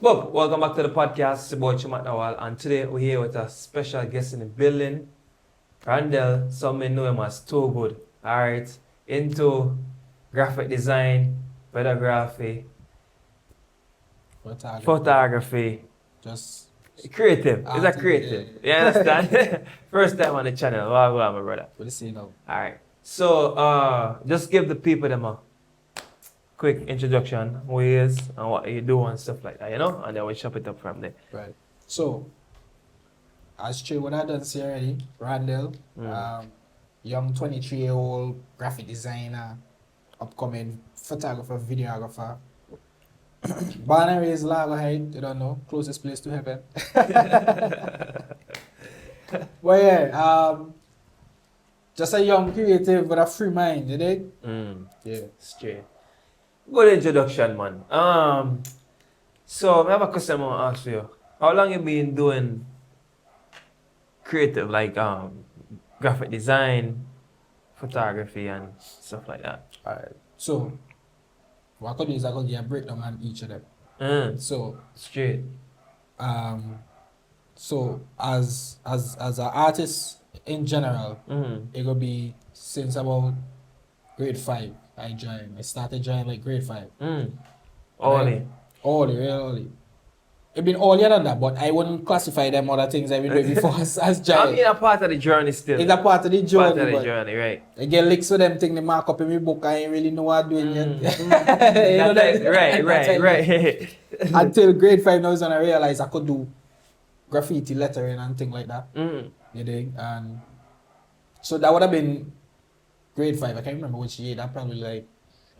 Bob, welcome back to the podcast. It's your boy Chumat Nawal, and today we're here with a special guest in the building. Randall, some may know him as Too Good. Alright, into graphic design, photography, photography. Just Creative. He's a creative. You understand? First time on the channel. Wow, my brother. what is it now? Alright. So just give the people them a quick introduction, who he is and what you do and stuff like that, and then we'll chop it up from there. Right. So, as Trey, what I done see already, Randall, young 23-year-old graphic designer, upcoming photographer, videographer. Born and raised Lago Heights, you don't know, closest place to heaven. But yeah, just a young creative with a free mind, you dig? Yeah, straight. Good introduction, man. So I have a question I want to ask you. How long you been doing creative, like graphic design, photography, and stuff like that? Alright. So, what I could do is I could give a breakdown on each of them. So, Straight. So as an artist in general, it could be since about grade 5 I joined. I started joining like grade 5. Only. Early. It been earlier than that, but I wouldn't classify them other things I've been doing before as giant. I mean, a part of the journey still. It's a part of the journey. Part of the journey, right. I get licks with them thing they mark up in my book. I ain't really know what I'm doing yet. Right. Until grade 5 now is when I realized I could do graffiti lettering and things like that. You dig? And so that would have been grade 5. I can't remember which year. That probably like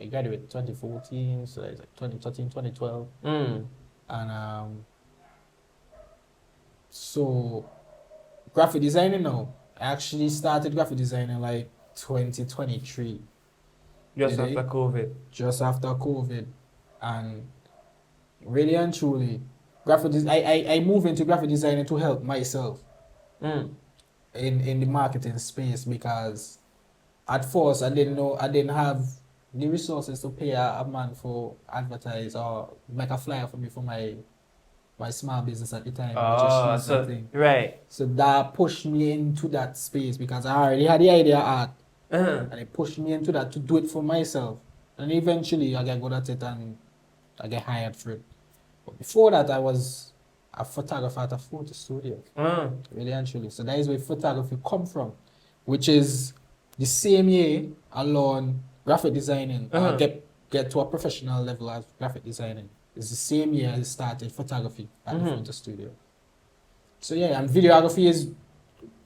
I graduated 2014, so it's like 2013, 2012. And so graphic designing now. I actually started graphic designing like 2023. Just after COVID. Just after COVID. And really and truly, I moved into graphic designing to help myself in the marketing space, because at first I didn't have the resources to pay a man for advertise or make a flyer for me for my small business at the time. Right. So that pushed me into that space because I already had the idea of art. And it pushed me into that to do it for myself. And eventually I got good at it and I get hired for it. But before that I was a photographer at a photo studio. Really and truly. So that is where photography come from. Which is the same year alone graphic designing, get to a professional level as graphic designing. It's the same year I started photography at the photo studio. So yeah, and videography is,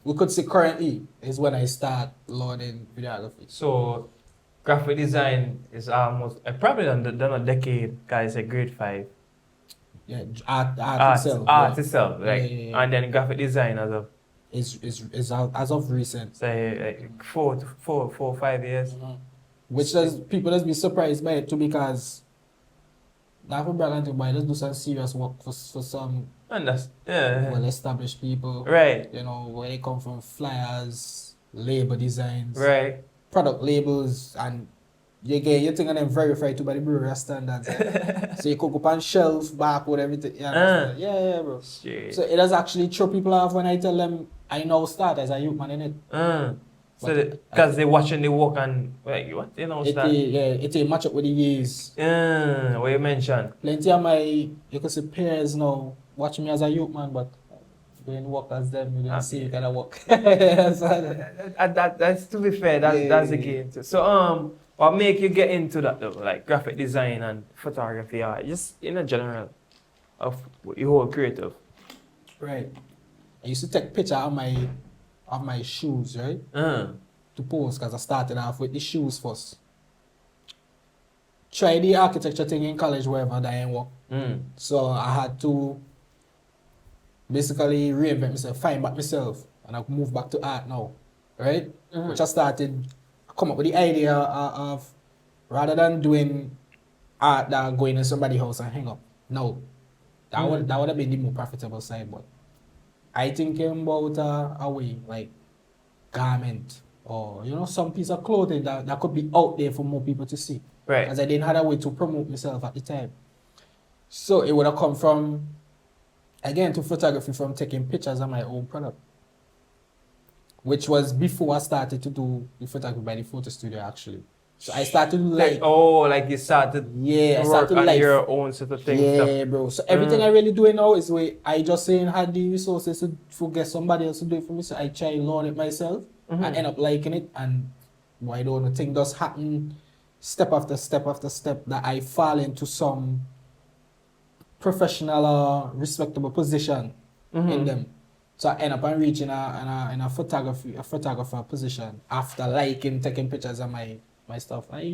we could say currently, is when I start learning videography. So graphic design is almost, probably done a decade, guys, at grade 5. Yeah, art itself. Art itself, right? Yeah. And then graphic design as of? Is as of recent. Say like 4 or 5 years. Which people just be surprised by it too, because not for brand but just do some serious work for some well-established people. Right. Where they come from, flyers, label designs, right, product labels, and you get your thing and then verified too by the Bureau standards. So you could go up on shelf, barcode, everything. Yeah, bro. Shit. So it does actually throw people off when I tell them I now start as a youth man in it. So because they're watching the work and like what it match up with the years. What you mentioned. Plenty of you could say peers now watch me as a youth man, but doing work as them, you didn't see you kind of work. That's to be fair, that's the game too. So what make you get into that though, like graphic design and photography, or just in a general of your whole creative? Right. I used to take picture of my shoes, right? To post, because I started off with the shoes first. Try the architecture thing in college, wherever that ain't work. So I had to basically reinvent myself, find back myself, and I moved back to art now, right? Which I started, come up with the idea of rather than doing art that going in somebody's house and hang up. No, that would have been the more profitable side, but I thinking about a way like garment or some piece of clothing that could be out there for more people to see. Right. Because I didn't have a way to promote myself at the time. So it would have come from, again, to photography from taking pictures of my own product, which was before I started to do the photography by the photo studio actually. So I started like you started I to started work on like your own sort of thing yeah, stuff. bro. So everything I really doing now is where I just saying had the resources to get somebody else to do it for me. So I try and learn it myself. I end up liking it, and why don't the thing does happen step after step after step that I fall into some professional or respectable position in them. So I end up and reaching a photographer position after liking taking pictures of my stuff. I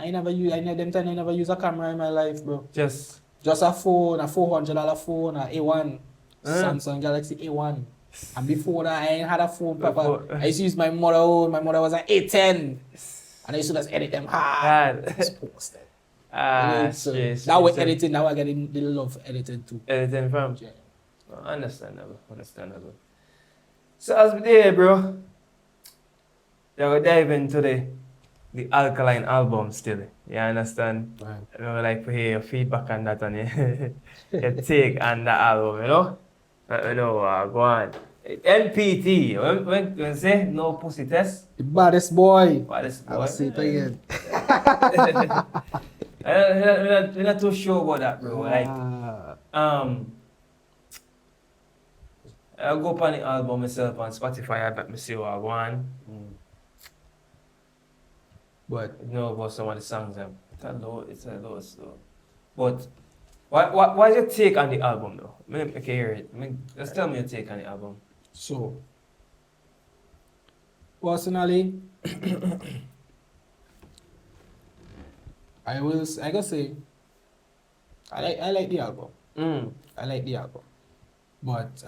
never use a camera in my life, bro. Just a phone, a $400 phone, a A1, Samsung Galaxy A1. And before that, I ain't had a phone proper. I used to use my mother own. My mother was an A10. And I used to just edit them hard. Just post them. Now we're editing, now I get the love for editing too. Editing from? Yeah. Understandable. So as we there, bro, yeah, we dive into the Alkaline album still. You understand? Right. I would like to hear your feedback on that and your take on the album, you know? Let me know, go on. NPT, when say no pussy test? The baddest boy. Baddest boy. I'll say it again. We're not too sure about that, bro. Like, I'll go up on the album myself on Spotify. I bet me see what I want. But You know about some of the songs. It's a low slow. But what is your take on the album though? I can hear it. Just tell me your take on the album. so, personally, I gotta say, I like the album. I like the album. But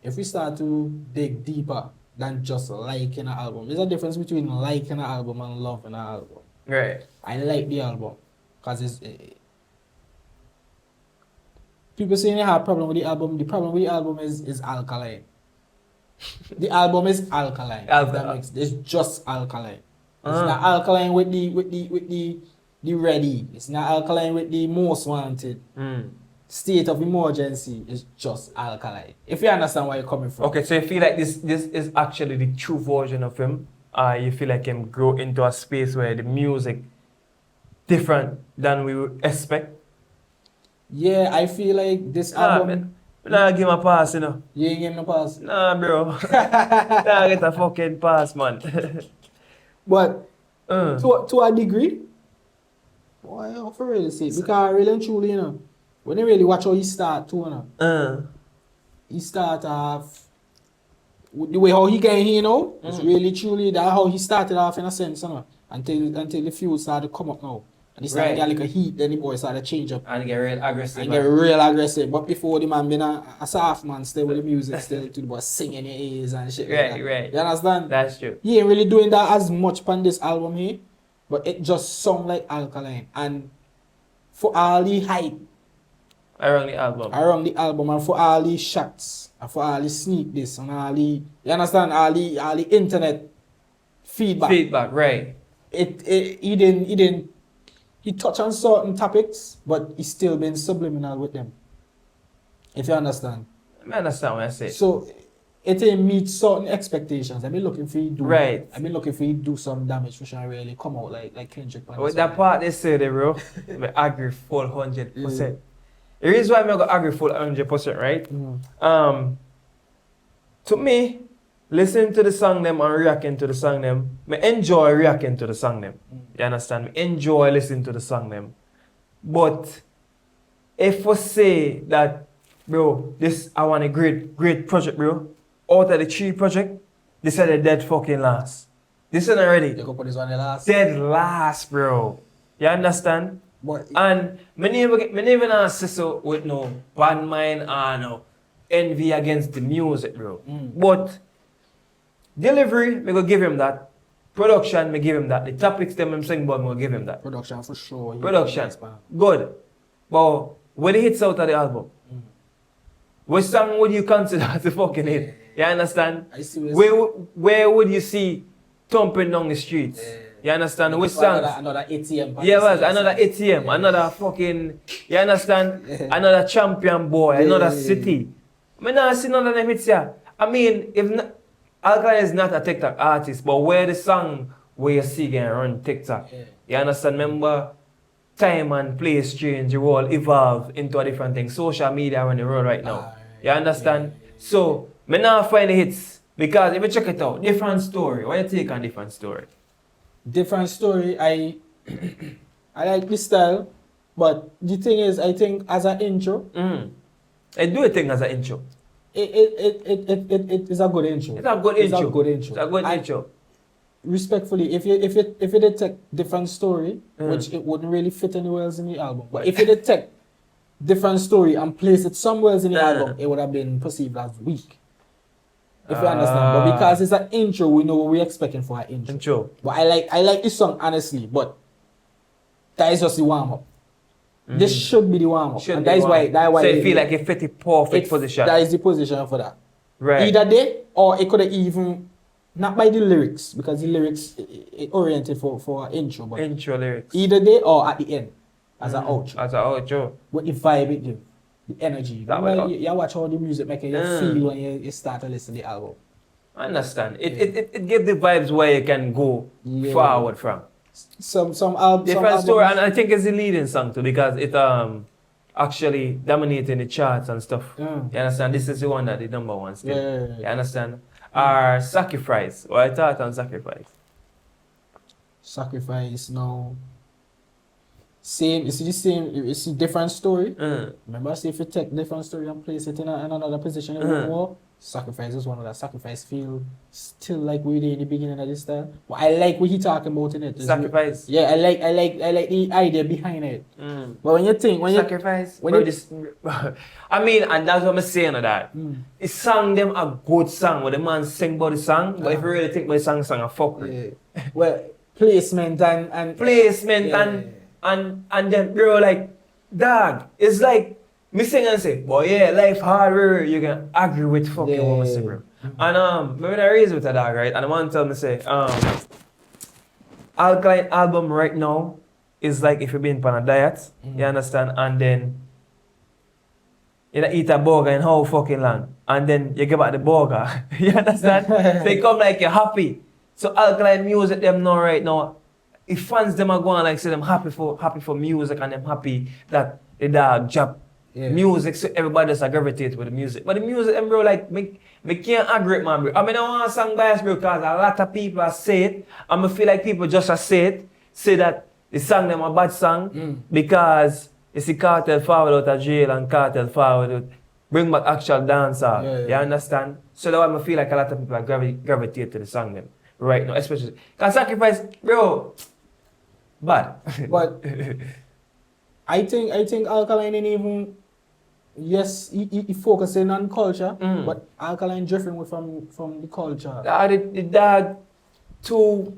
if we start to dig deeper than just liking an album, there's a difference between liking an album and loving an album. Right. I like the album because people saying they have a problem with the album. The problem with the album is Alkaline. The album is Alkaline. It's just Alkaline. It's not Alkaline with the ready. It's not Alkaline with the most wanted. State of emergency is just Alkaline. If you understand where you're coming from. Okay, so you feel like this is actually the true version of him? You feel like him grow into a space where the music different than we would expect? Yeah, I feel like this album. Nah, give him a pass, you know. You ain't give him a pass. Nah, bro. Nah, get a fucking pass, man. But to a degree, boy, I for really say, because really and truly, you know, when you really watch how he start too, you know, he start off the way how he get here, you know, it's really truly that how he started off in a sense, you know, until the fuel started to come up now. And he started to get like a heat, then the boy started to change up. And get real aggressive. But before the man been a soft man, still with the music, still to the boy singing your ears and shit. Right. You understand? That's true. He ain't really doing that as much on this album here, but it just sound like Alkaline. And for all the hype around the album and for all the shots and for all the sneak this and all the, you understand, all the internet feedback, right. He touched on certain topics, but he's still been subliminal with them. If you understand. I understand what I say. So it ain't meet certain expectations. I've been looking for you to do some damage which I really come out like Kendrick. With that part they say there, bro, I agree full 100%. The reason why I'm going to agree full 100%, right? To me, listening to the song them and reacting to the song them, I enjoy reacting to the song them. You understand? I enjoy listening to the song them. But if we say that, bro, this I want a great project, bro. Out of the 3 project, this is the dead fucking last. This isn't ready. You go put this one the last. Dead last, bro. You understand? But And me never answer so with no bad mind or no envy against the music, bro. But delivery, me go give him that. Production, me give him that. The topics them I'm saying about, me go give him that. production for sure. Production, good. But when the hits out of the album, what song would you consider as a fucking hit? You understand? I see Where would you see thumping down the streets? You understand? Like Which songs? another ATM. Yeah, was another ATM, another fucking, you understand? Another champion boy, another city. I mean, I see none of them hits here. I mean, if not, Alkaline is not a TikTok artist, but where the song where you see getting run TikTok. You understand? Remember, time and place change, the world evolve into a different thing. Social media are on the road right now. You understand? So, me not find the hits. Because if you check it out, different story. What you take on different story? Different story. I like this style, but the thing is, I think as an intro, I do a thing as an intro. It is a good intro. It's a good intro. It's a good intro. It's a good intro. Respectfully, if you detect different story, which it wouldn't really fit anywhere else in the album, but if you detect different story and place it somewhere else in the album, it would have been perceived as weak. If you understand, but because it's an intro, we know what we're expecting for an intro. But I like this song honestly, but that is just the warm up. This should be the warm up, and that is why. So you feel like it fit the perfect position. That is the position for that. Right. Either they, or it could have even not by the lyrics, because the lyrics it oriented for an intro, but intro lyrics. either they or at the end as an outro. As an outro. With the vibe it gives. The energy. You watch how the music make you feel when you start to listen to the album. I understand. It gives the vibes where you can go forward from. Some albums. Different story, and I think it's the leading song too, because it actually dominating the charts and stuff. You understand? This is the one that the number one still. You understand? Our Sacrifice. What I thought on Sacrifice? Sacrifice now. Same, you see the same, you see different story. Remember, see if you take different story and place it in another position more. Sacrifice is one of that. Sacrifice feel still like we did in the beginning of this style. But I like what he talking about in it. Sacrifice. I like the idea behind it. But when you think Sacrifice, I mean, and that's what I'm saying of that. It sang them a good song where the man sing about the song, but if you really think about the song a fuck. Well, placement and and then bro, like, dog, it's like me sing and say, boy, yeah, life harder, you can agree with fucking what I say, bro. And when I raised with a dog, right, and the man tell me say, Alkaline album right now is like if you've been on a diet, you understand, and then you eat a burger in how fucking long, and then you give back the burger, you understand? So you come like you're happy. So Alkaline music them now right now, if fans them are going like say them happy for music and them happy that the dog drop music, so everybody just gravitate with the music. But the music them bro, like me can't agree man bro. I mean I want a song bias bro, because a lot of people say it and I feel like people just say that the song them a bad song because it's the Cartel forward out of jail and Cartel forward out, bring back actual dancer. You understand? So that's why I feel like a lot of people gravitate to the song them right now, especially because Sacrifice bro bad. But I think Alkaline ain't even, yes, he focusing on culture, but Alkaline drifting away from the culture. The dog too.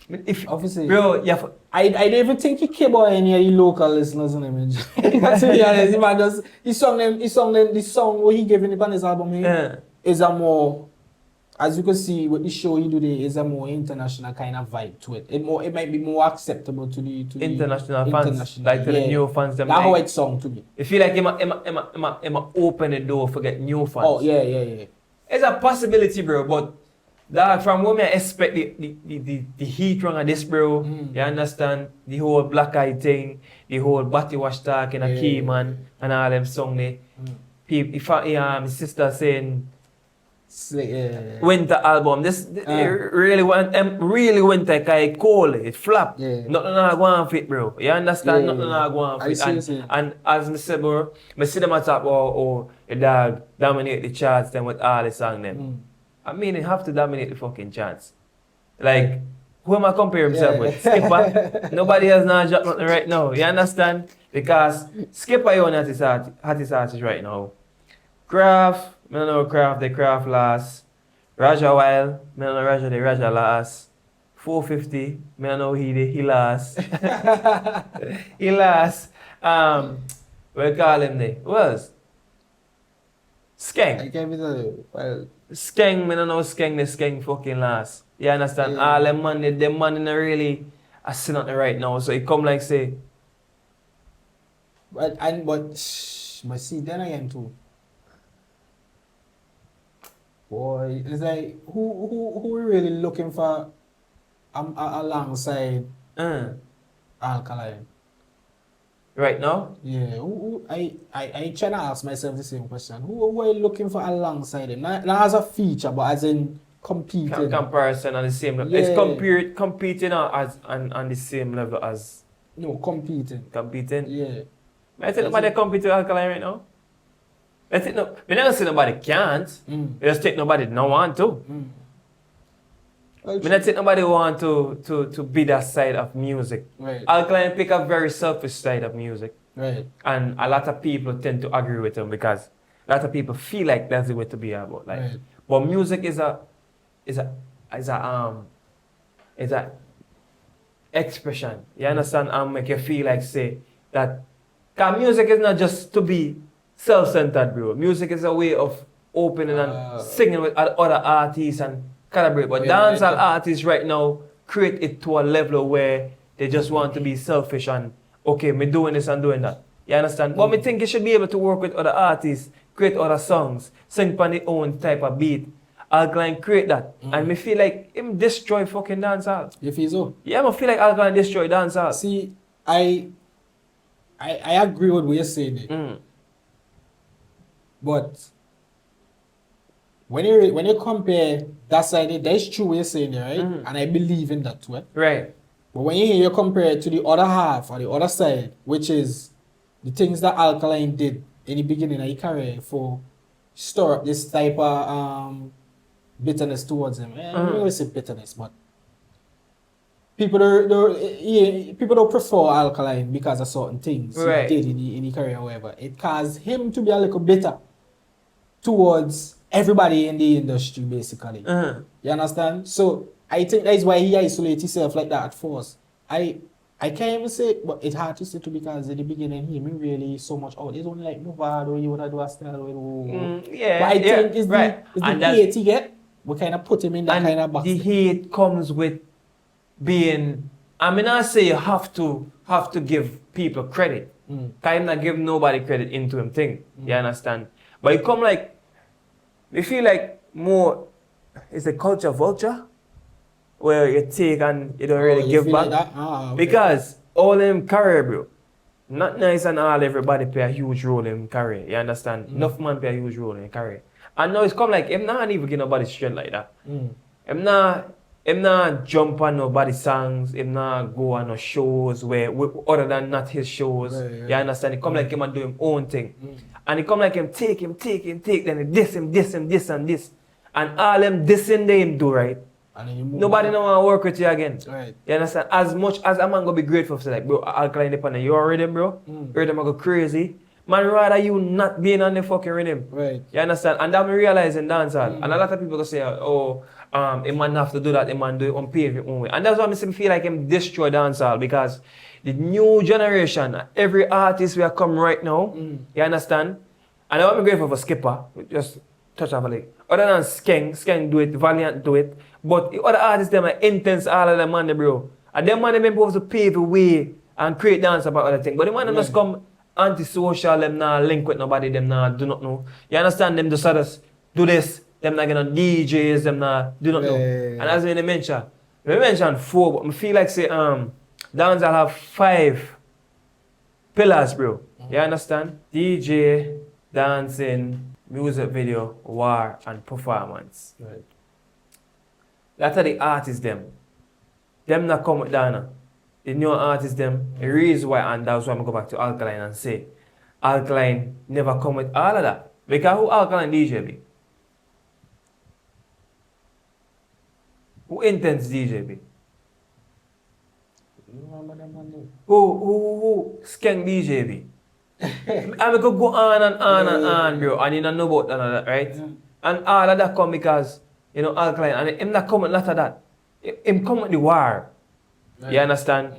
If obviously, bro, yeah. I don't even think he care about any of the local listeners in him. To be honest, the man just the song what he giving on his album is a more, as you can see with the show he do there, is a more international kind of vibe to it. It might be more acceptable to the international fans, like to the new fans. That's how it sound to me. I feel like Emma open the door for get new fans. Oh yeah. It's a possibility, bro, but that from when I expect the heat wrong of this, bro. You understand the whole black eye thing, the whole body wash talk and a key man and all them song there. If my sister saying winter album, this really went like I cold, it flop. Nothing not going fit, bro. You understand? Nothing not going fit. And as I said, bro, I see them at top or the dog dominate the charts then with all the song them. I mean, they have to dominate the fucking charts. Like, who am I comparing himself with? Skipper? Nobody else now drop nothing right now. You understand? Because Skipper is one hottest artist right now. Craft, I don't know Craft, the Craft last. Raja Wild, I don't know Raja, the Raja last. 450, I don't know he last. He last. We call him there. Who else? Skank. I can't be well. Skeng, me don't know skeng, the skeng fucking last. You understand? Yeah. All them money not really I see nothing right now. So it come like say, But see then again too. Boy, it's like who we really looking for alongside Alkaline? right now? Yeah, I trying to ask myself the same question. Who are you looking for alongside him? Not as a feature, but as in competing. Comparison on the same level. Yeah. It's competing on the same level as No, competing. competing. Yeah. I think nobody compete with Alkaline right now. I think no, we never say nobody can't. We just think nobody don't want to. Well, We not think nobody want to be that side of music. Right. Alkaline pick a very selfish side of music. Right. And a lot of people tend to agree with him because a lot of people feel like that's the way to be about life. Right. But music is a expression. You understand? And make you feel like say that cause music is not just to be self-centered, bro. Music is a way of opening and singing with other artists and collaborate. But dancehall artists right now create it to a level where they just want to be selfish and okay, me doing this and doing that. You understand? But me think you should be able to work with other artists, create other songs, sing on their own type of beat. Alkaline create that. And me feel like him destroy fucking dancehall. You feel so? Yeah, I feel like Alkaline destroy dancehall. See, I agree with what you're saying there. But when you compare that side, that's true what you're saying there, right? And I believe in that too. Right. But when you compare it to the other half or the other side, which is the things that Alkaline did in the beginning of his career for store up this type of bitterness towards him. I don't want to say bitterness, but people don't prefer Alkaline because of certain things Right. he did in the career, however. It caused him to be a little bitter towards everybody in the industry, basically. You understand? So I think that is why he isolates himself like that at first. I can't even say, but it's hard to say too because in the beginning he really so much out. It's only like move on or you wanna do a style. Yeah. But I think it's right. the hate he get. We kind of put him in that kind of box. The hate comes with being. I mean, I say you have to give people credit. Kind of give nobody credit into him thing. You understand? But it come like, we feel like more. It's a culture vulture, where you take and you don't really give back. Like okay. Because all them career, bro. Not nice and all everybody play a huge role in career. You understand? Enough man play a huge role in career. And now it's come like him not even give nobody strength like that. Him not jump on nobody's songs, him not go on no shows where other than not his shows. Right. You understand? It come like him and do him own thing. And it come like him take, then he diss him, this and this. And all them dissing they him do right. Nobody no want to work with you again. Right. You understand? As much as a man gonna be grateful for like, bro, Alkaline dependent, you are rhythm, bro. Rhythm go crazy. Man, rather you not being on the fucking rhythm. Right. You understand? And that me realize in dancehall. And a lot of people go say, oh, a man have to do that, a man do it on pave your own way. And that's why I feel like him destroy dancehall because the new generation, every artist we are come right now, you understand? And I want me grateful for Skipper, just touch off a leg. Other than Skeng do it, Valiant do it. But the other artists, them are intense, all of them man, bro. And them man, them supposed to pave the way and create dance about other things. But the man just come antisocial, them not link with nobody, them not do not know. You understand? Them just do this, them not gonna DJs, them not do not know. And as we mentioned 4, but I feel like say dancehall have 5 pillars, bro. You understand? DJ, dancing, music video, war, and performance. Right. That's the artists them. Them not come with Dana. The new artists them, the reason why, and that's why I'm go back to Alkaline and say, Alkaline never come with all of that. Because who Alkaline DJ be? Who intense DJ be? Who Skeng DJ be? I could go on and on, bro, and you don't know about that, right? And all of that come because, you know, Alkaline, and him not come with a lot of that. Him come with the war. Right. You understand?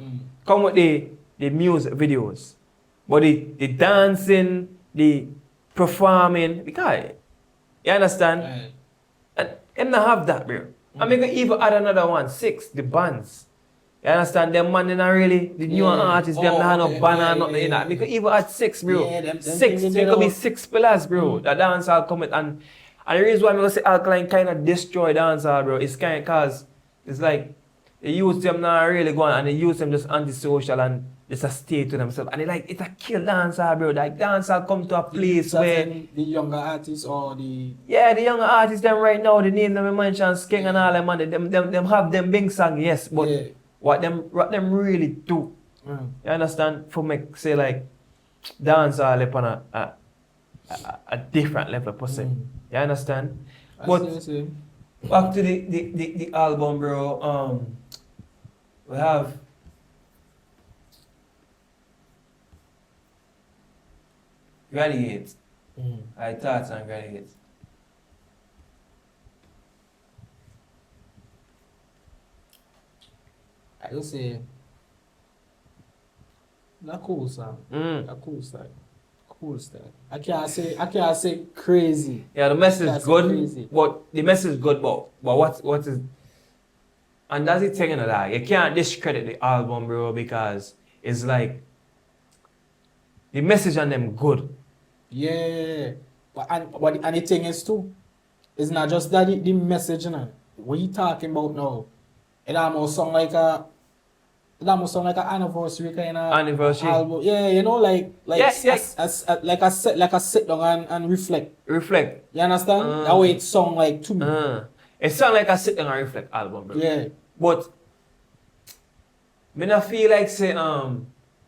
Come with the music videos. But the dancing, the performing, because, you understand? Right. Him not have that, bro. I mean, even add another one, 6, the bands. You understand? Them man, they not really, the newer artists, them not have no band or nothing in that. Because even at 6, bro. Yeah, them 6, things it could be 6 pillars, bro. The dancehall come with, and the reason why I'm going to say Alkaline kind of destroy dancehall, bro, is kind of because it's like, the youth them not really going, and the youth them just antisocial and just a stay to themselves. And they like, it's a kill dancehall, bro. Like, dancehall come to a place where... The younger artists or the... Yeah, the younger artists, them right now, the name them mention, King and all them, man, them have them big song, yes, but what them really do, you understand? For me, say like, dancehall up on a different level, per se. You understand? But back to the album, bro, we have Graduate. I thoughts on Graduate. I would say a cool song. A cool style. Cool style. I can't say crazy. Yeah, the message is good. Crazy. But the message is good, but what is, and that's the thing in that. You can't discredit the album, bro, because it's like the message on them good. Yeah. But the thing is too, it's not just that the message, you know. What you talking about now? It almost sound like an anniversary kind of album. Yeah, you know, like a sit down and reflect. Reflect. You understand? That way it sound like to me. It sound like a sit down and reflect album, bro. Yeah. But me not feel like say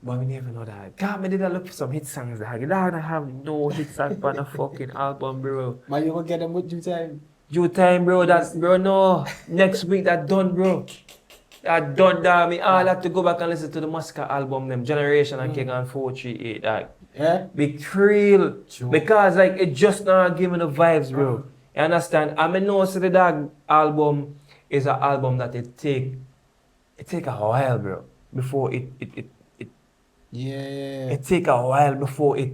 but we never know that. God, me did look for some hit songs that I don't have no hit songs on a fucking album, bro. Man, you gonna get them with due time. Due time, bro. That's bro. No, next week that done, bro. That done, damn me. All have to go back and listen to the Masca album, them Generation and King and 438. That be real, because like it just not give me the vibes, bro. You understand? I mean, no, so the Dog album is an album that it take a while, bro, before it take a while before it.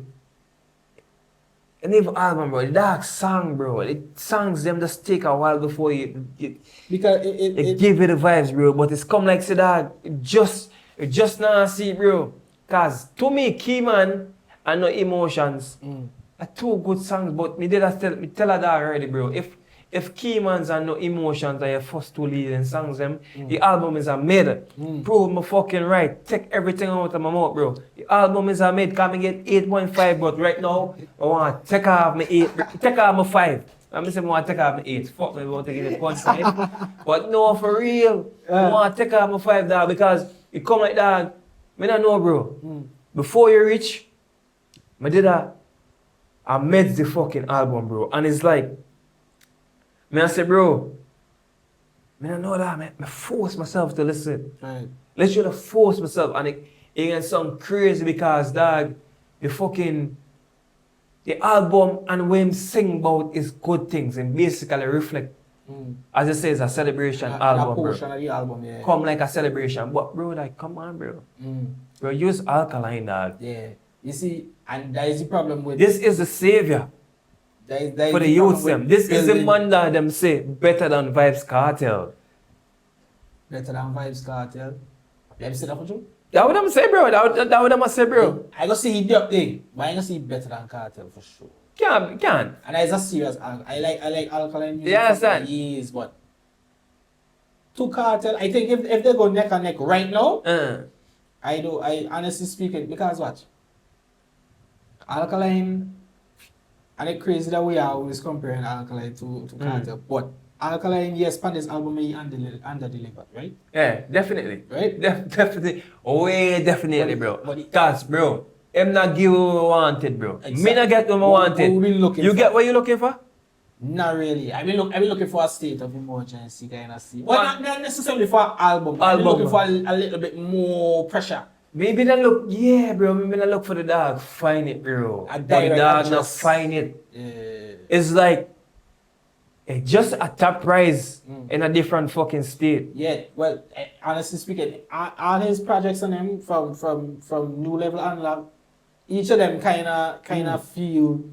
And even album, bro, the Dark song, bro, the songs them just take a while before because it give you the vibes, bro. But it's come like say that it just not see, bro. Cause to me, Keyman and No Emotions are two good songs, but me tell her that already, bro. If Keyman's and No Emotions are your first two leading songs, them, the album is a mid. Prove me fucking right. Take everything out of my mouth, bro. The album is a mid. Can me get 8.5, but right now, I want to take off my 8, take off my 5. I'm saying I want to take off my 8. Fuck me, I want to give it 0.5. But no, for real, I want to take off my 5, dog, because it come like that. I don't know, bro. Before you reach, I did I made the fucking album, bro. And it's like, I say, bro, I don't know that, man. I force myself to listen. Right. Literally force myself. And it can sound crazy because, dog, the album and what him sing about is good things and basically reflect. As it says, a celebration album, bro. Of the album, yeah. Come like a celebration. But, bro, like, come on, bro. Bro, use Alkaline, dog. Yeah. You see, and that is the problem with... This is the savior. That for the youth, them. This is the man that them say better than Vybz Kartel. Better than Vybz Kartel. Them say that for you? That what I'm say, bro. That what I'm say, bro. I gonna see the thing, but I gonna see better than Kartel for sure. Can't. And it's a serious. I like Alkaline music. Yeah, for years, but to Kartel, I think if they go neck and neck right now, I honestly speaking, because what? Alkaline. And it's crazy that we are always comparing Alkaline to Kartel. But Alkaline, yes, on this album, he under-delivered, right? Yeah, definitely. Right? Definitely. Way definitely, bro. Because, bro, him not give what I wanted, bro. Exactly. Me not get what I wanted. You get what you looking for? Not really. I've been looking for a state of emergency kind of thing. Well, not necessarily for an album. I've been looking for a little bit more pressure. Maybe not look, yeah, bro. Maybe not look for the dog. Find it, bro. But the dog not find it. It's like just a top prize in a different fucking state. Yeah. Well, honestly speaking, all his projects on him from New Level Unlock, each of them kind of feel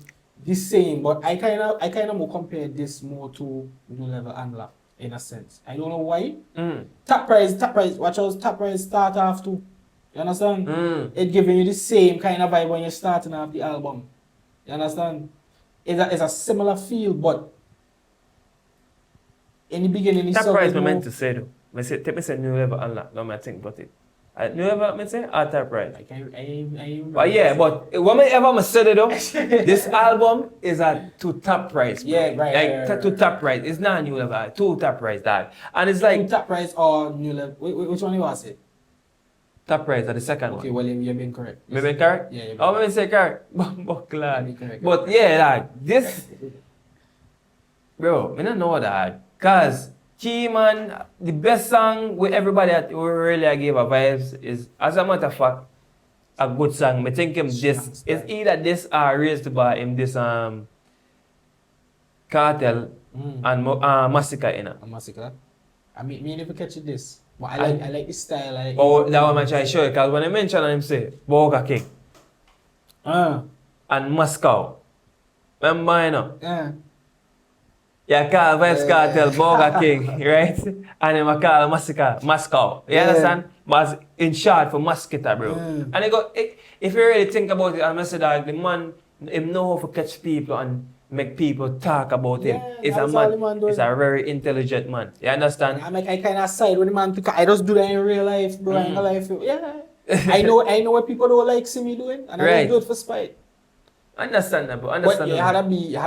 the same, but I kind of more compare this more to New Level Unlock in a sense. I don't know why. Top price. Watch out, top price start off too. You understand? It giving you the same kind of vibe when you're starting off the album. You understand? It's a similar feel, but in the beginning, it's Top price, I meant to say though. Take me say New Level Unlock. No, I think about it. New Level, I say, or top price. But yeah, but when I ever said it though, this album is at two top price. Bro. Yeah, right. Like two top price. It's not New Level, two top price, dog. And it's like top price or New Level. Which one you want to say? Top price are the second one. Okay, well you're being correct. You've been correct? Yeah. Oh, I say correct. But glad. Correct. But yeah, like this, bro. I don't know that, cause Key man, the best song with everybody that we really gave a vibes is, as a matter of fact, a good song. I think him this is either this or Raised the Bar him this Cartel and Massacre in it. Massacre. I mean never catch this. But I like this style. I like but that one I try to show you, because when I mention him say Burger King and Moscow. Remember, you know? Yeah, call Vibes Cartel Burger King, right? And then I call Massacre Moscow. You understand? But in short for Mosquito, bro. And they go, if you really think about it, I say that the man, him know how to catch people and make people talk about him. It's a man. It's a very intelligent man. You understand? I kind of side with the man because I just do that in real life, bro. In real life, yeah. I know what people don't like see me doing, and I don't do it for spite. Understandable. But you had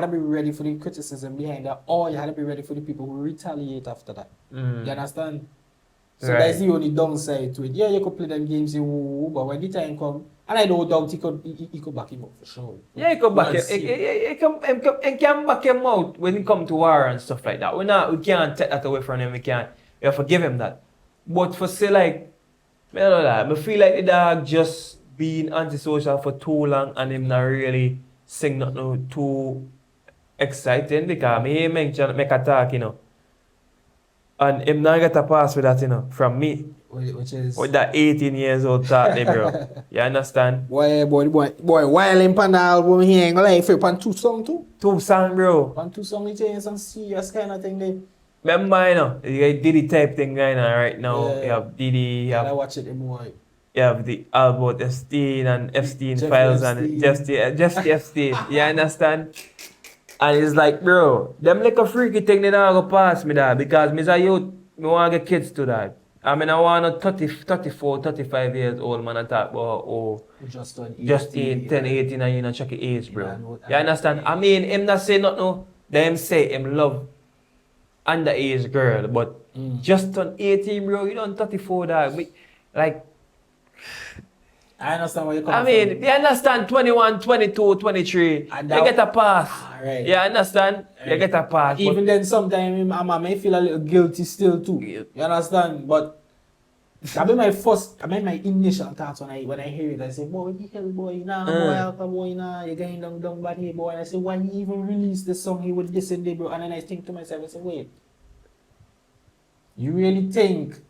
to be ready for the criticism behind that, or you had to be ready for the people who retaliate after that. You understand? So that's the only downside to it. Yeah, you could play them games, but when the time comes, and I don't doubt he could back him up for sure. Yeah, he could back him. He can back him out when it comes to war and stuff like that. We can't take that away from him. We have to give him that. But for say like, I feel like the dog just being antisocial for too long and him not really sing nothing too exciting, because he make a talk, you know. And him not get a pass with that, you know, from me. Which is with that 18 years old talk there, bro. You understand? Boy, while him pan the album, he ain't gonna like pan 2 songs too. 2 songs, bro. Pan 2 songs, he change some serious kind of thing there. Remember, you know, you got Diddy type thing going on right now. Yeah. You have Diddy, I watch it more. You have the Albert Epstein and Epstein files and just Epstein. You understand? And it's like, bro, them like a freaky thing they don't go pass me that, because me as a youth, me want to get kids to that. I mean, I want a 34, 35 years old man to talk about, just 10, 18 and you know, check your age, bro. You understand? I mean, him not say nothing, them say him love underage girl, but just on 18, bro, you don't 34, dog. Like, I understand where you're coming from. I mean, you understand 21, 22, 23, you get a pass. Right. You understand? Right. You get a pass. Even then, sometimes I may feel a little guilty still too. You understand? But I mean, my initial thoughts when I hear it, I say, boy, what the hell, boy, you're getting down bad here, boy. And I say, why he even released the song he would listen to, bro? And then I think to myself, I say, wait, you really think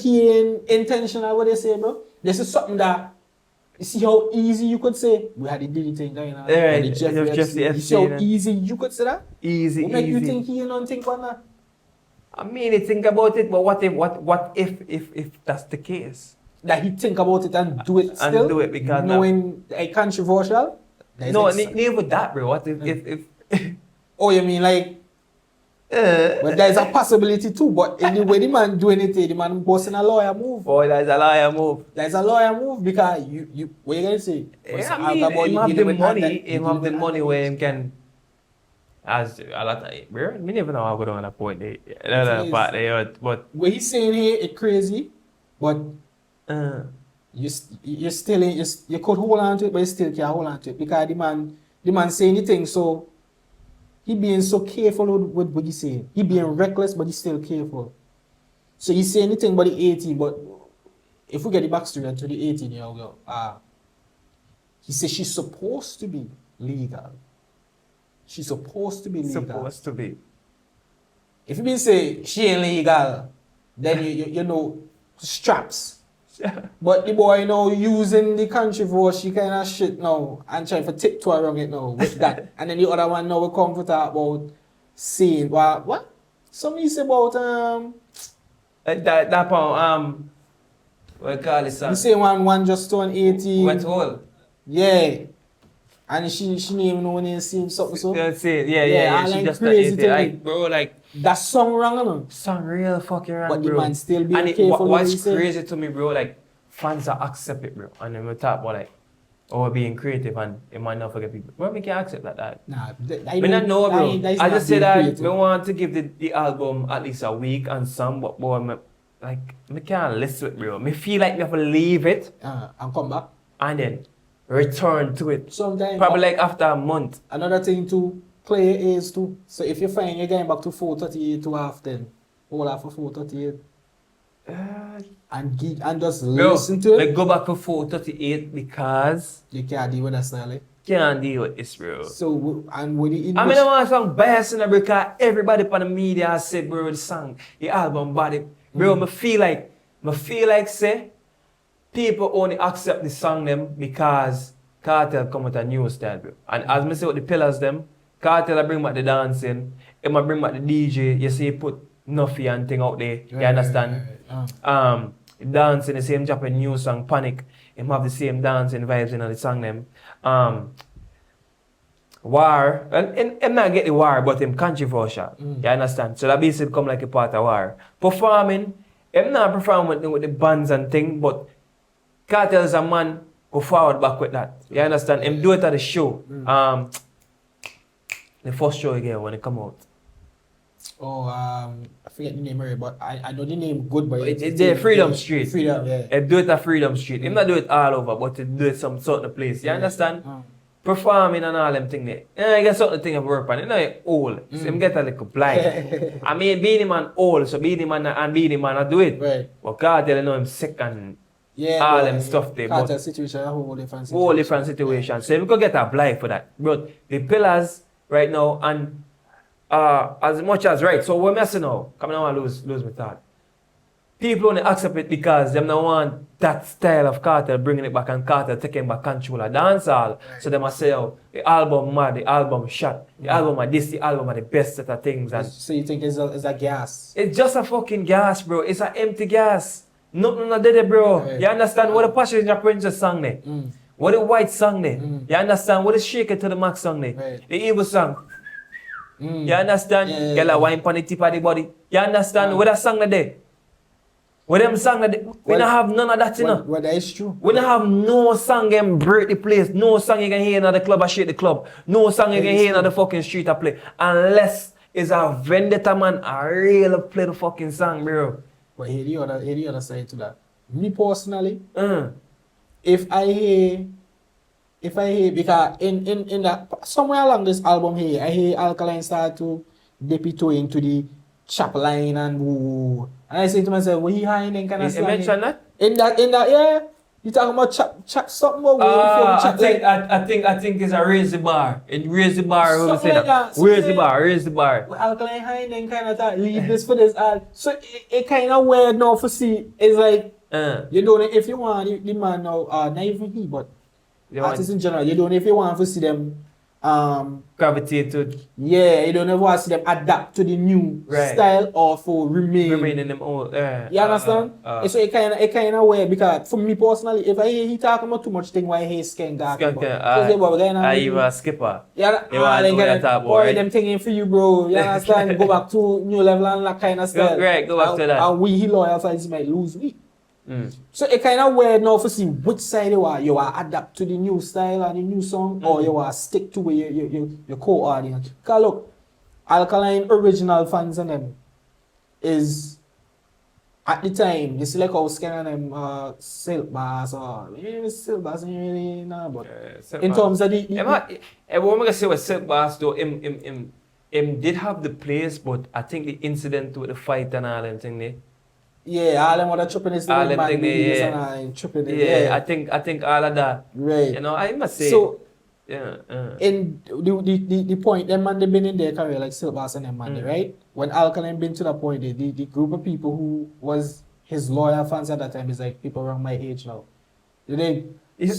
he ain't intentional what they say, bro? This is something that, you see how easy you could say, we had the Diddy thing going on. Right, just the FC. You see how easy you could say that? Easy, what make you think he don't think on that? I mean, he think about it, but what if that's the case? That he think about it and do it still? And do it because knowing it's controversial? No, never that, bro. What if Oh, you mean like, but there's a possibility too, but in the way the man doing it, the man bossing a lawyer move. Oh, there's a lawyer move. There's a lawyer move because you what you gonna say? Yeah, I mean, him have the money where him can, as a lot of, bro, me never know how to go on that point there. But what he's saying here is crazy, but you could hold on to it, but you still can't hold on to it because the man saying the thing, so he being so careful with what he's saying. He being reckless, but he's still careful. So he's saying anything about the 18, but if we get the backstory to the 18-year-old girl, he says she's supposed to be legal. She's supposed to be legal. Supposed to be. If you been say she ain't legal, then you know straps. But the boy now using the controversy kind of shit now and trying to tiptoe around it now with that. And then the other one now will come to talk about saying what? Something say about that pound what you call it, the same one just turned 18. Went old. Yeah. And she didn't even know when they seen something so. That's it. Yeah. She like just crazy to like, bro, like that song wrong, no? song real fucking wrong, But bro. the man still being and careful. what's crazy to me, bro, like fans are accept it, bro. And then we talk about like being creative and it might not forget people. Well, we can't accept that. Nah, I don't know, bro. I just say that creative. we want to give the album at least a week and some, but boy, me can't listen to it, bro. Me feel like we have to leave it and come back. and then return to it. Sometimes. Probably like after a month. Another thing to play is to, so if you find you're going back to 438 to half 10, hold off for 438. And just listen to it. Like go back to 438 because you can't deal with that style, eh? Can't deal with this, bro. So, and with the English... I mean, I want some bias in it because everybody on the media has said, bro, the song, the album, body. Bro, I feel like, say, people only accept the song them because Cartel come with a new style, bro. And as I say with the pillars them, Cartel bring back the dancing, it might bring back the DJ, you see, he put Nuffy and thing out there, you understand? Dancing, the same Japanese new song, Panic, him have the same dancing vibes in the song them. War, and him not get the war, but him controversial, you understand? So that basically come like a part of war. Performing, him not performing with the bands and thing, but Cartel is a man go forward back with that, you understand? Him do it at the show, the first show again when it come out. I forget the name already, but I know the name good, but it's the Freedom Street. Freedom, yeah. He do it at Freedom Street. Him not do it all over, but he do it some certain place. You understand? Performing and all them thing there. Yeah, I get certain thing of work on. You know, he old. So him get a little blind. I mean, Beanie Man old, so Beanie Man and Beanie Man I do it. Right. But Cartel, you know, him sick and all them stuff there. Cartel situation, a whole different situation. Whole different situation. So we could get a blind for that. But the pillars right now and as much as right, so we're messing now. Come on, I lose my thought. People only accept it because them don't want that style of Cartel bringing it back and Cartel taking back control of dancehall. Right. So they must say, oh, the album mad, the album shot, the album are this, the album are the best set of things. And so you think it's a gas? It's just a fucking gas, bro. It's an empty gas. Nothing not there, bro. Right. You understand what the Passenger Princess song there? What the White song there? You understand what the Shake It to the Max song there? Right. The Evil song. You understand? Yeah. Girl, wine on the tip of the body. You understand? What that song there? What them song that we don't have none of that, you know. Well, that is true. We don't have no song can break the place. No song you can hear in the club or shake the club. No song you can hear in the fucking street or play. Unless it's a vendetta man, I really play the fucking song, bro. But hear the other side to that. Me personally, if I hear because in that somewhere along this album here, I hear Alkaline start to dip it into the chap line and woo. And I say to myself, what he hiding kind of slang? You mentioned that? In that, yeah. You talking about chap something about I think it's a raise the bar. It raise the bar when we say that. Raise the bar. Alkaline hiding kind of thought, leave this for this. So it kind of weird now for see. It's like you don't if you want the man now, not even he, but artists in general, you don't if you want to see them gravitate to. Yeah, you don't ever want to see them adapt to the new style or for remain in them old. You understand? So it kind of weird because for me personally, if I hear he talking about too much thing, why I hear Skank talking about? You a skipper. Yeah, boy, them thinking for you, bro. You understand? Go back to new level and that kind of stuff. Right, go back to that. And he loyal, so he might lose week. So it kind of weird now to see which side you are adapt to the new style and the new song, or you are stick to where your core audience. Because look, Alkaline original fans and them is at the time they select how scan them silk bars or maybe silk bars really nah, but in terms of the what I'm gonna say with silk bars though, him did have the place, but I think the incident with the fight and all them thing there. Yeah, all them other tripping is all them thing there, I think all of that. Right. You know, I must say. So in the point, them man they been in their career like Silk Bass and them man, right? When Alkaline been to that point, the group of people who was his loyal fans at that time is like people around my age now. They,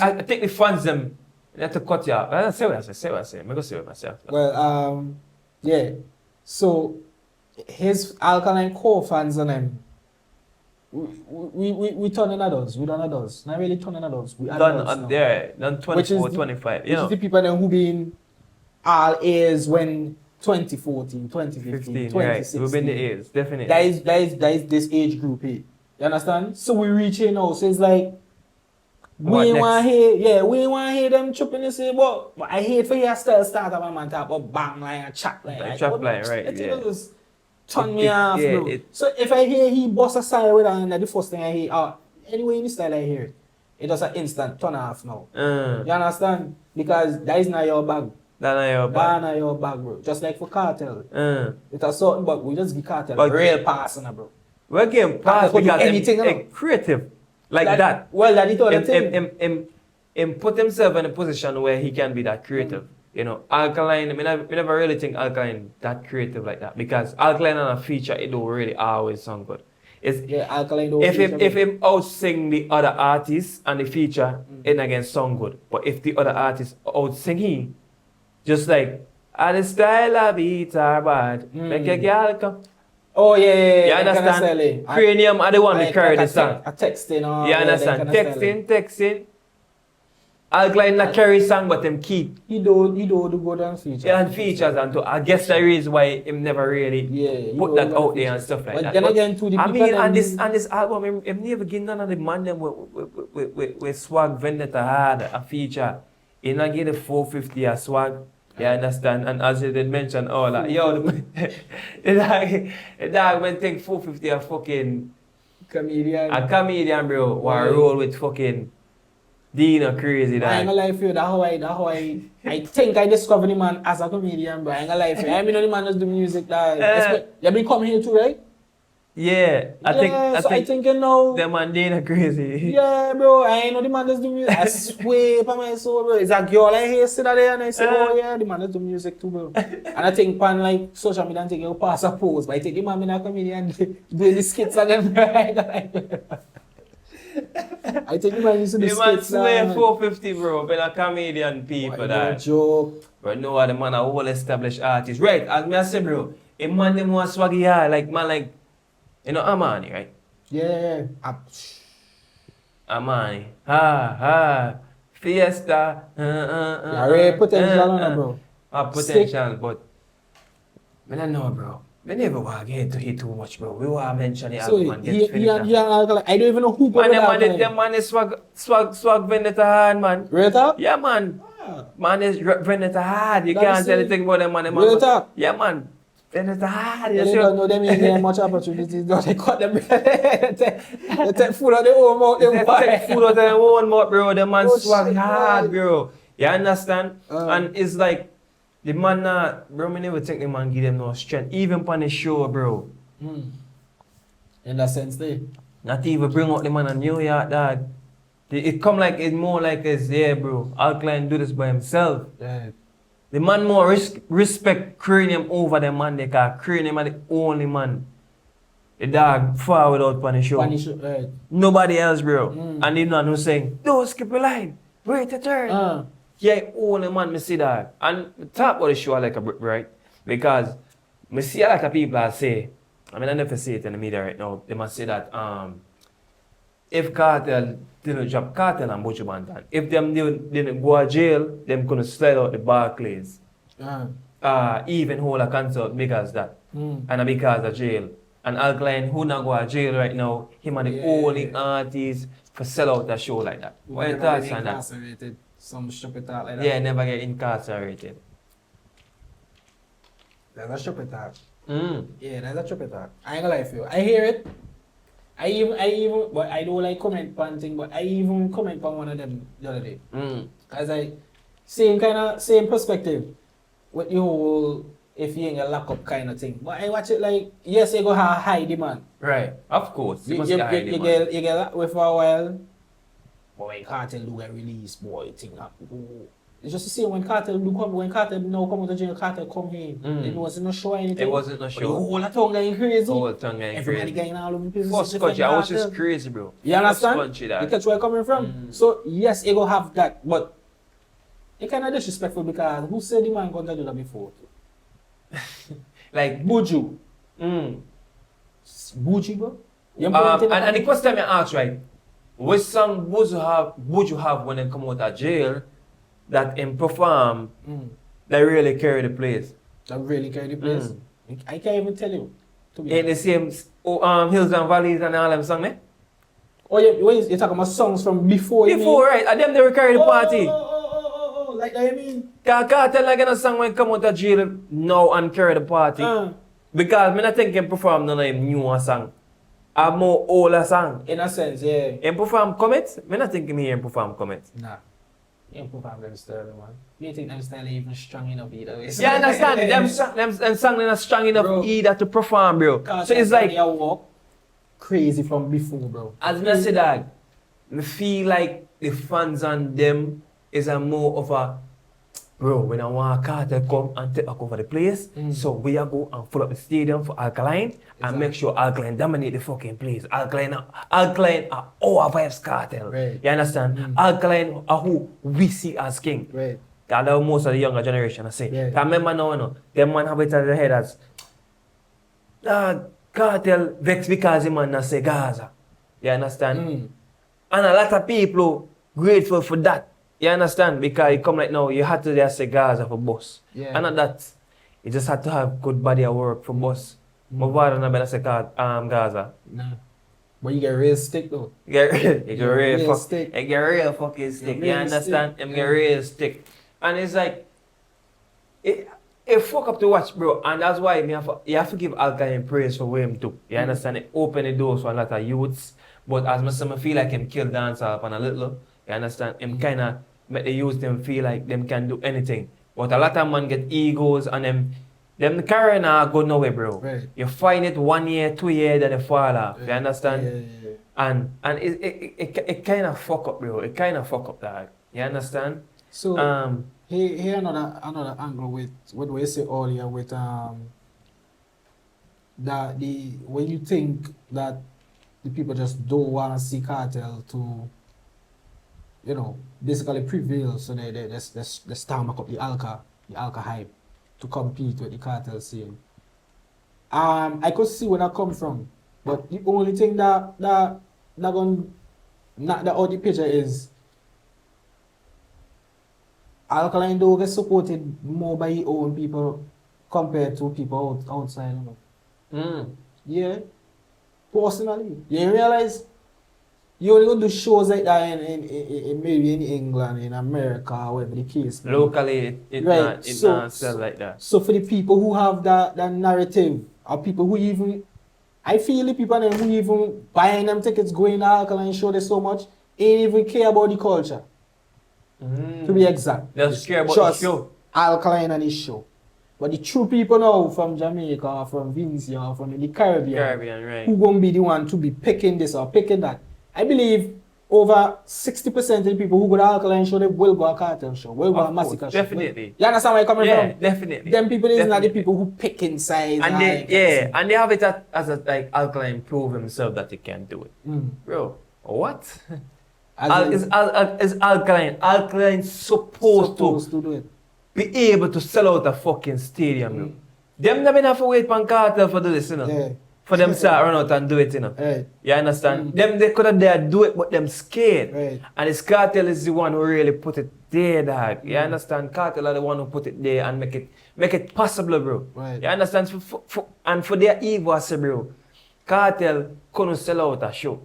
I think the fans them they have to cut you out. I say what I say. I'm going to say it myself. well, yeah. So his Alkaline core fans and them, we turning adults. We done adults. Not really turning adults. We adults now. Done 24, 25. Which is the people then who been all A's when 2014, 2015, 2016. Right. We've been the A's, definitely. That is this age group here. You understand? So we reach here now. So it's like we ain't want to hear them chopping and say, but I hate for your style start up and man talk about bang line and chat line. Like chat line, right? That Yeah. just turn me off, bro. So if I hear he bust a style with and the first thing I hear, anyway in the style I hear it does an instant turn off now. You understand? Because that is not your bag. That not your bag, bro. Just like for cartel. It's a certain but we just give cartel but real pass on bro. We're getting pass because anything creative. Like that. Well, that is all the thing. Him put himself in a position where he can be that creative. You know, Alkaline, we never really think Alkaline that creative like that. Because Alkaline on a feature, it don't really always sound good. Alkaline don't if him out sing the other artists and the feature, it again sound good. But if the other artists out sing he, just like, the style of beats are bad, make a girl come. Oh yeah. You understand? Cranium are the one that carry the song. A texting or you understand? Texting. Alkaline not carry song but him keep. He do the good and features. Yeah, and features and I guess the reason why him never really put that out there and stuff like but that. Then again to the I people mean on this album him never give none of the man them with swag vendetta hard a feature. He not give the 450 a swag. You understand? And as you did mention all that, the dog when take 450 a fucking comedian. A comedian, bro, or roll with fucking Dino crazy dog. I ain't gonna lie for you, that's how I think I discovered the man as a comedian, bro. I ain't gonna lie for you. I mean the man just do music that you been coming here too, right? Yeah, I think you know. The man Dino crazy. Yeah, bro. I ain't know the man just do music. I swear by my soul, bro. It's a girl I hear sit there and I say, oh yeah, the man just do music too, bro. And I think pan like social media and take your pass a pose, but I think the man in a comedian doing the skits again, bro. I think the man used to do skits. The man swear 450, bro. Been a comedian people that. Joke. But no, the man a whole established artist. Right, as me I say, bro. A man them want swaggy hard, like man like. You know Amani, right? Yeah. Amani. Fiesta. Yeah, really potential on it, bro. Potential, but I don't know, bro. We never want to get to hit too much, bro. We want to mention the album and get finished. I don't even know who put it. Man is swag vendetta hard, man. Real talk? Yeah, man. Man is vendetta hard. You can't say anything about them, man. Real talk? Yeah, man. Vendetta hard. They don't know them ain't much opportunities. They cut them. They take food out their own mouth. They take food out their own mouth, bro. The man swag hard, bro. You understand? And it's like, the man bro, me never think the man give them no strength. Even on the show, bro. In that sense, they. Not even bring out the man in New York, dog. It come like, it's more like it's, yeah, bro. Alkaline do this by himself. Yeah. The man more respect Cranium over the man, because Cranium are the only man. The dog far without on the show. Right. Nobody else, bro. And the man who's saying, don't skip a line. Wait a turn. Yeah, only man me see that. And talk about the show like a brick, right? Because me see a lot of people that say, I mean I never see it in the media right now, they must say that if Cartel didn't drop Cartel and Butcher Bantan, if them didn't go to jail, them couldn't slide out the Barclays. Even hold a concert because that. And because of jail. And Alkaline, who not go to jail right now, him are the only artist for sell out a show like that. What you thoughts on that? Some stupid talk like that. Yeah, never get incarcerated. That's a stupid talk. Yeah, that's a stupid talk. I ain't gonna lie for you. I hear it. I even, but I don't like comment on thing, but I even comment on one of them the other day. Cause same perspective with the whole if you ain't a lock up kind of thing. But I watch it like, yes, you go have high demand. Right, of course. You get with for a while. Boy, Cartel do a release, boy, thing up. It's just the same when Cartel now come out of jail, Cartel come here. It wasn't no show or anything. It wasn't no But show. the whole tongue going crazy. Whole tongue going Everybody crazy. going all over the place. First country, I was just crazy, bro. You understand? First country, that. You catch where I'm coming from? So, yes, it go have that, but it kind of disrespectful because who said the man gonna do that before? Like, Buju. Buju, bro? And the question I asked, right? Which song would you have when they come out of jail that in perform that really carry the place? That really carry the place? I can't even tell you. Ain't the same Hills and Valleys and all them songs, eh? Oh, yeah, you're talking about songs from before, Before, right? And them they will carry the party. Like that, you mean? Can't like a song when come out of jail now and carry the party. Because I not think him perform none of them newer song. A more older song. In a sense, yeah. Him perform Comet? I not think him hear him perform Comet. Nah. You ain't perform them style, man. You think them style even strong enough either way. Yeah, I understand. them songs are not strong enough Bro. either to perform, bro. So it's like, they walk crazy from before, bro. as I say that, I feel like the fans on them is a more of a, bro, when I want Carter come and take back over the place, so we are go and fill up the stadium for Alkaline and make sure Alkaline dominate the fucking place. Alkaline are our vibes Cartel. Right. You understand? Alkaline are who we see as king. Right. That's how most of the younger generation I say. Yeah. Cause remember now, no, them man have it at their head as Cartel vex because the man not say Gaza. You understand? And a lot of people grateful for that. You understand? Because it come like now, you had to just say Gaza for boss. Yeah. And not that, you just had to have good body of work for boss. My father not better say Gaza. Nah. But you get real stick though. You get real stick. You get real fucking stick. You real understand? stick. You get real stick. And it's like, it fuck up to watch, bro. And that's why you have to give Alkaline praise for what him do. You understand? It open the doors for a lot of youths. But as I feel like him kill dancehall on a little. You understand? Him kind of make the youth them feel like them can do anything. But a lot of man get egos and them career now go nowhere, bro. Right. You find it 1 year, 2 years, then they fall off. You understand? Yeah. And it kind of fuck up, bro. It kind of fuck up that. You understand? So here another angle with what we say earlier with that when you think that the people just don't want to see Cartel to, you know, basically prevail, so they stomach up the Alka hype to compete with the Cartel scene. I could see where that come from, but the only thing that gonna knock that out the picture is Alkaline though get supported more by his own people compared to people outside. You know? Yeah. Personally, you realize you only gonna do shows like that in maybe in England, in America, whatever the case. Locally, it not sell like that. So for the people who have that narrative, or people who even, I feel the people who even buying them tickets, going to Alkaline show they so much, ain't even care about the culture. To be exact. They just care about the show. Alkaline and his show. But the true people now from Jamaica or from Vincent or from the Caribbean, right. who gonna be the one to be picking this or picking that? I believe over 60% of the people who go to Alkaline show, they will go to Cartel show, will go to Massacre show. Definitely. You understand where I'm coming from? Yeah, definitely. Them people is not the people who pick inside. And they have it as a like Alkaline prove himself that he can do it. Bro, what? Is Alkaline supposed to do it? Be able to sell out a fucking stadium, bro? Them never have to wait for Cartel for this, you know? Yeah. For them to run out and do it, you know? Right. You understand? Them they could have there do it, but them scared. Right. And this Cartel is the one who really put it there, dog. You understand? Cartel are the one who put it there and make it possible, bro. Right. You understand? For their ego, I say, bro, Cartel couldn't sell out a show.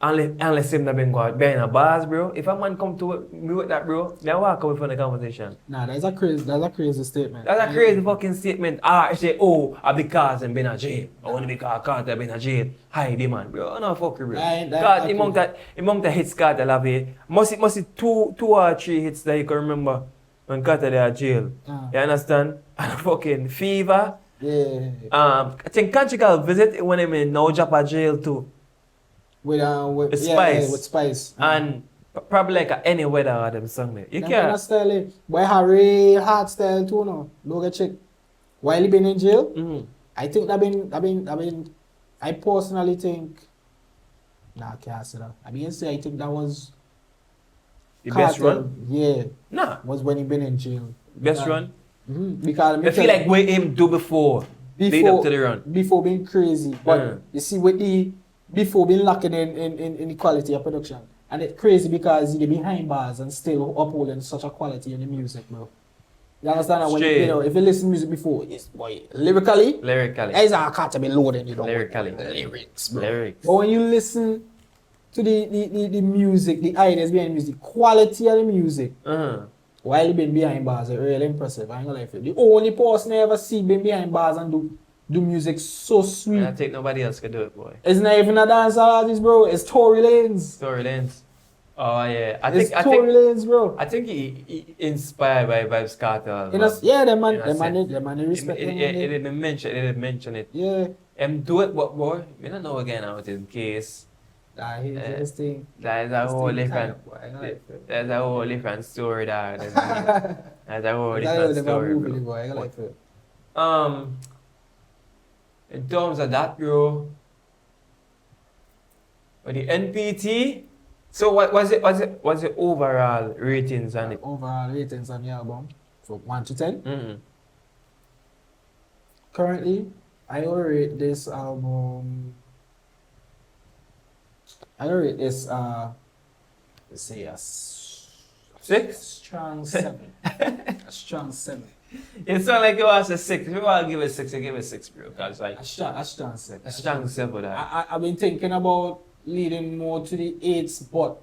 Unless him not been go out behind a bars, bro. If a man come to me with that, bro, they walk away from the conversation. Nah, that's a crazy statement. That's a crazy fucking statement. I say, because I'm been a jail. Only because Carter been a jail. Hide him, man, bro. No fuck you, bro. God, among the hits Carter have it. Must it two or three hits that you can remember when Carter they are jail. You understand? And fucking Fever. Yeah. I think Conjugal visit when I'm in no Japa jail too. With Spice. Yeah, with Spice. And Probably like any weather or them song there. You Them kind of can't. style, eh? Boy, Harry hard style too, no. Don't get check. While he been in jail, Mm. I think I personally think, nah, I can't say that. I think that was The best Cartel, run? yeah, Nah. was when he been in jail. Best run? Because I feel like what him do before lead up to the run. before being crazy. But you see with the before being lacking in the quality of production. And it's crazy because he's behind bars and still upholding such a quality in the music, bro. You understand that when Straight. if you listen to music before, it's boy lyrically, Lyrically. it's a cut to be loaded, Lyrically. lyrics, bro. Lyrics. But when you listen to the music, the ideas behind music, quality of the music, while he been behind bars, it's really impressive. I ain't gonna lie for you. The only person I ever see been behind bars and do music so sweet. I think nobody else could do it, boy. It's not even a dancehall artist, bro. It's Tory Lanez. Tory Lanez. Oh yeah. I It's think Tory Lanez, bro. I think he inspired by Vybz Kartel. Yeah, the man, in a the sense. man, they respect him. It didn't mention it. Yeah. Do it, but boy, we don't know again out in case. Nah, he's this thing. That's a whole different. That's a whole different story, dog. That's a whole different story, bro. In terms of that, bro, with the NPT. So what was it overall ratings on it? Overall ratings on the album from 1 to 10. Mm-mm. Currently, I will rate this album. I will rate this let's say a 6? strong 7. A strong 7. It sounds like you asked a 6. If you want to give it 6, you give it 6, bro. Cause like A strong 7. a strong 7 that. I've been thinking about leading more to the 8s, but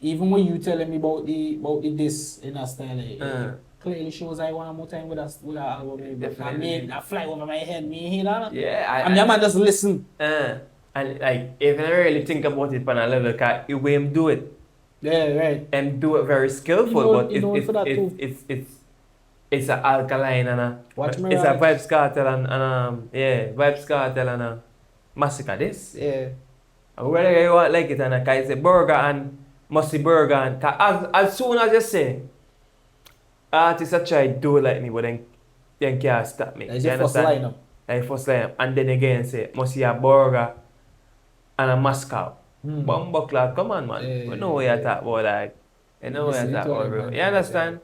even when you telling me about the this in a style, it clearly shows I want more time with that album. Definitely. I mean, that fly over my head, me hear that. Yeah, I mean, man just listen. And like, if you really think about it on a level, cause the way him do it, Yeah, right. and do it very skillful, but it's a Alkaline and a Watch me it's a right. Vybz Kartel and Vybz Kartel and a Massacre this. Yeah. And whether you want like it or not, cause it's a burger and musty burger and cause as soon as you say artists are try to do it like me, but then can't stop me. That's You your first understand? lineup. Like first line, and then again say must see a burger and a Moscow. Bumbuckler, come on, man. Yeah, We know what you're talking about, like. You know what you're Listen talking to about, it, bro. man. You understand?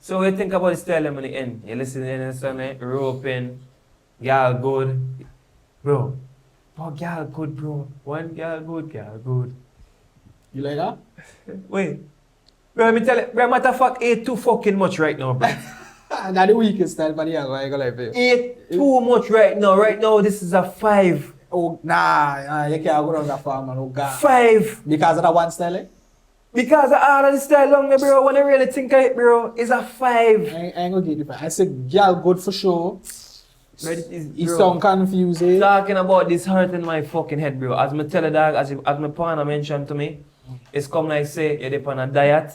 So you think about the style in the end. You listen to the song, roping, girl good. Bro. Oh, girl good, bro. One girl good. You like that? Wait. Bro, let me tell you, bro, matter of fact, ain't too fucking much right now, bro. That's the weakest style, but yeah, I gonna like Ain't too much right now. Right now, this is a 5. Oh, nah, you can't go down that far, man. Oh, God. 5. Because of that one style, eh? Because of all of the style long me, bro, when I really think of it, bro, it's a 5. I ain't gonna get it. I said, girl, good for sure. He Bro, sound confused, eh? talking about this hurt in my fucking head, bro. As me tell the dog, as my partner mentioned to me, it's come like say you're dip on a diet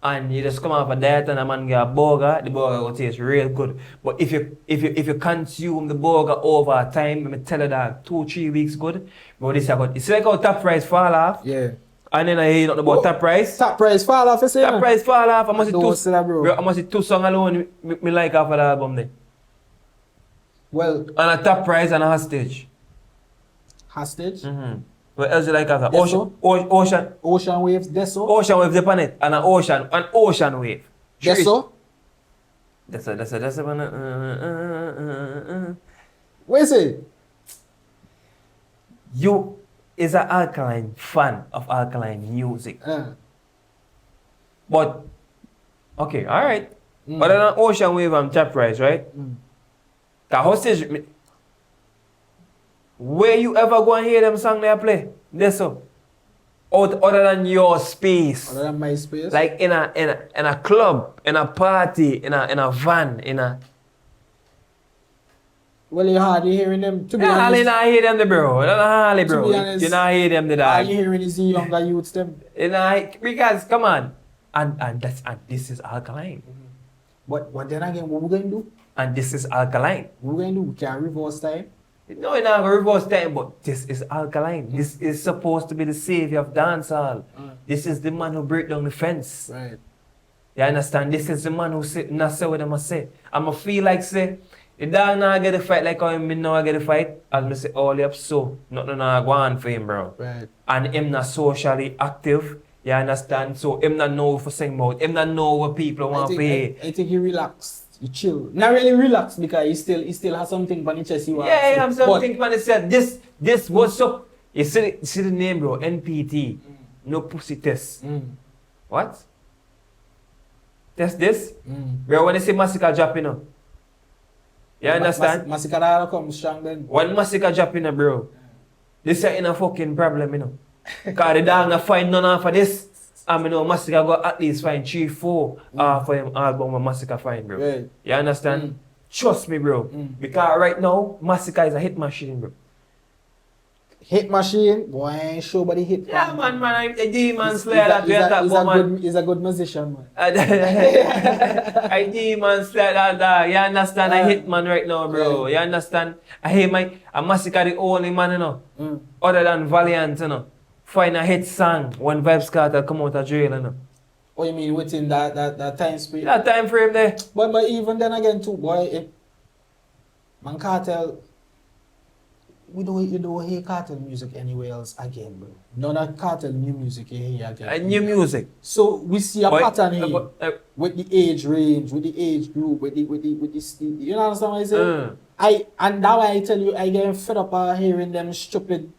and you just come off a diet and a man get a burger, the burger will taste real good. But if you consume the burger over time, me tell the dog 2-3 weeks good, bro, this is good. It's like how top price fall off. Yeah. And then I hear nothing about top price. Top price fall off, you say? Top price fall off. I must Don't say that, bro. I must see 2 songs alone me like off of the album there. Well, And a top price and a hostage. hostage. What else you like after? Deso? Ocean waves, Deso. Ocean wave upon it and an ocean wave. Deso. That's one. What is it? You is an Alkaline fan of Alkaline music. But okay, alright. But then an ocean wave and top price, right? The hostage. Where you ever go and hear them song they play? This so. Other than your space. Other than my space. Like in a club, in a party, in a van, in a. Well, you hardly hearing them. To be Yeah, honest, you not hear them, the bro. You not To bro. be honest, You not hear them, the all dog. you hearing is the younger youths them. You know, because come on, and this is Alkaline, But then again, what we gonna do? and this is Alkaline. What we gonna do? We can reverse time. No, you're not going to reverse time, but this is Alkaline. This is supposed to be the savior of dancehall. This is the man who break down the fence. Right. You understand? This is the man who say, not say what I must say. I'ma feel like say, the dog now get a fight like how him now get a fight. As me say, all up so, nothing go on for him, bro. Right. And him not socially active. You understand? So him not know for sing about. Him not know what people want to hear. I think he relaxed. He chill. Not really relaxed because he still has something on his chest. Yeah, he have something on his chest. This what's up? You see the name, bro? NPT. No pussy test. What? Test this? Bro, when you say massacre drop, you know. You understand? Massacre come strong then. When massacre drop, you know, bro. This ain't a fucking problem, you know. Because the dog not find none of this. I mean, Massacre got at least find 3-4 for him album when Massacre find, bro. Right. You understand? Trust me, bro. Because right now, Massacre is a hit machine, bro. Hit machine? Boy, I ain't sure about the hit. Yeah, man, a demon slayer that we talk about, man. He's a good musician, man. A demon slayer that, you understand? A hit man right now, bro. You understand? I hear a Massacre the only man, you know. Other than Valiant, you know. Find a hit song when Vybz Kartel come out of jail, you know. Oh, you mean within that time frame? That time frame there. But even then again too, boy, man Kartel, you don't hear Kartel music anywhere else again, bro. None of Kartel new music you hear again. New music. So we see a pattern here with the age range, with the age group, with the you understand what I say? And that why I tell you I get fed up hearing them stupid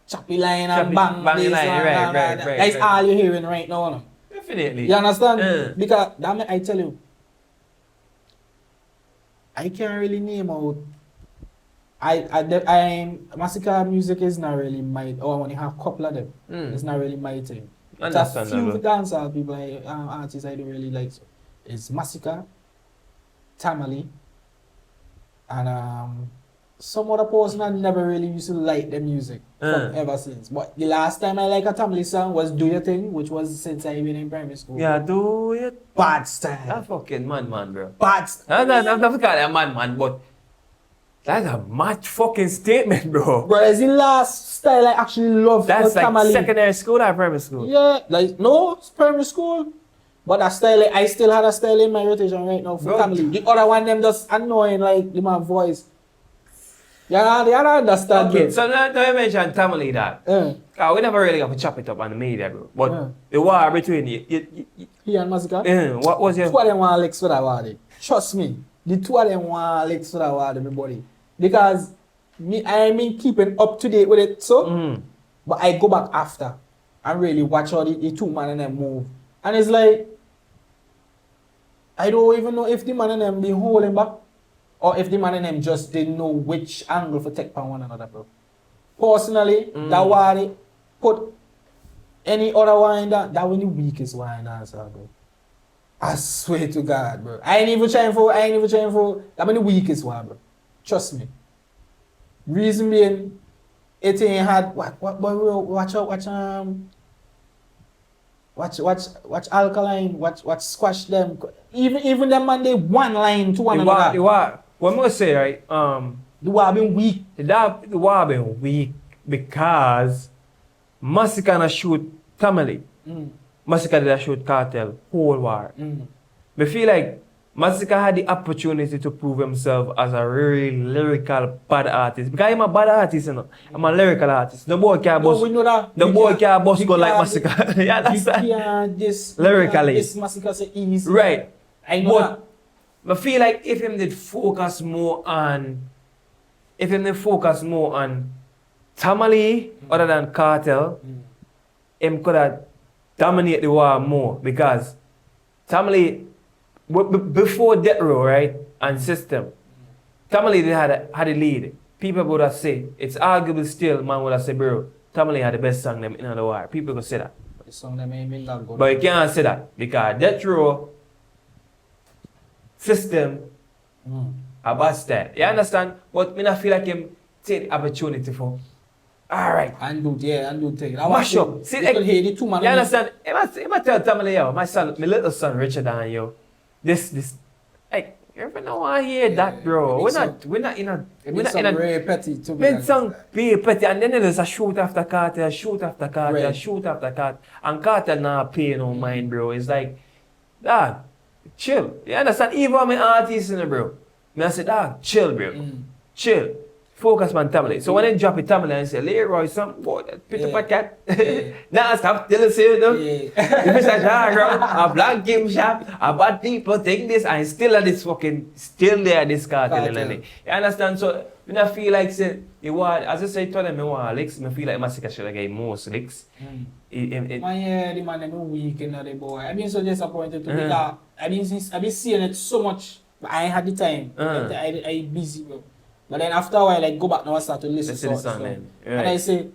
choppy line and bang line, this right. That's all you're hearing right now. No? Definitely. You understand? Because that I tell you, I can't really name out. Massacre music is not really my. Oh, I only have a couple of them. It's not really my thing. Just a few dancehall people, artists I don't really like. So it's Massacre, Tamale, and some other person I never really used to like the music from ever since. But the last time I like a Tamale song was Do Your Thing, which was since I been in primary school. Yeah, do it. Bad style. That fucking man, bro. Bad style. I'm not forgot that man, but that's a mad fucking statement, bro. Bro, it's the last style I actually love. That's like Tamale. secondary school or primary school? Yeah, like no, it's primary school. But that style, I still had a style in my rotation right now for Tamale. The other one, them just annoying, like the man voice. Yeah, they don't understand. Okay, bro. so now you mentioned Tamale that. We never really got to chop it up on the media, bro. But the war between you He and Massacre? what was your... Two of them want Alex for that word. Trust me. The two of them want Alex for that word, everybody. Because I mean keeping up to date with it, so. But I go back after and really watch how the two man and them move. And it's like, I don't even know if the man and them been holding back. Or if the man and them just didn't know which angle for take from one another, bro. Personally, that one put any other one in that was the weakest one in that, bro. I swear to God, bro. I ain't even trying for that was the weakest one, bro. Trust me. Reason being, it ain't had watch Alkaline, watch Squash them. Even them man they one line to one another. What I'm gonna say, right? The war been weak. The war been weak because Massacre na shoot Tamale. Massacre did shoot Kartel whole war. I feel like Massacre had the opportunity to prove himself as a really lyrical bad artist. Because I'm a bad artist, you know. I'm a lyrical artist. The boy can't bust. We know that. The boy can't bust go like Massacre. Yeah, that's that. Lyrically. This Massacre is easy. Right. I know that. I feel like if him did focus more on Tamale other than Kartel, him could have dominated the war more because Tamale before Death Row, right, and System, Tamale they had a lead. People would have say it's arguable still. Man would have said, bro, Tamale had the best song them in the war. People could say that. The song them ain't been that good. But you can't say that because Death Row, System, a bad style. You understand? But me not feel like him take the opportunity for. Alright. And do take it. Mash up. See, you hear the two man. You understand? If I tell Tamale, yo, my little son richer than you. This, like, You ever know I hear that, bro? We're not in a very petty to me. It's some be petty, and then there's a shoot after cartel, shoot after cartel, Right. shoot after cartel, and cartel not pay no mind, bro. It's like, dog, chill. You understand? Even when my artists in it, bro, me I say, dog, chill, bro, chill. Focus on tablet. So when they drop a tablet and say, Leroy, some boy, put up a cat. Now stop telling you, though. If it's a jar, a black game shop, a bad people take this and still at this fucking, still there, this cartel. You understand? So when I feel like, say, as I say, told them, I want licks, I feel like Massacre should get most licks. The man, they no weak in the boy. I've been so disappointed to because I've been seeing it so much, but I ain't had the time. I busy, bro. But then after a while, I go back now and start to listen to the song. Right. And I say,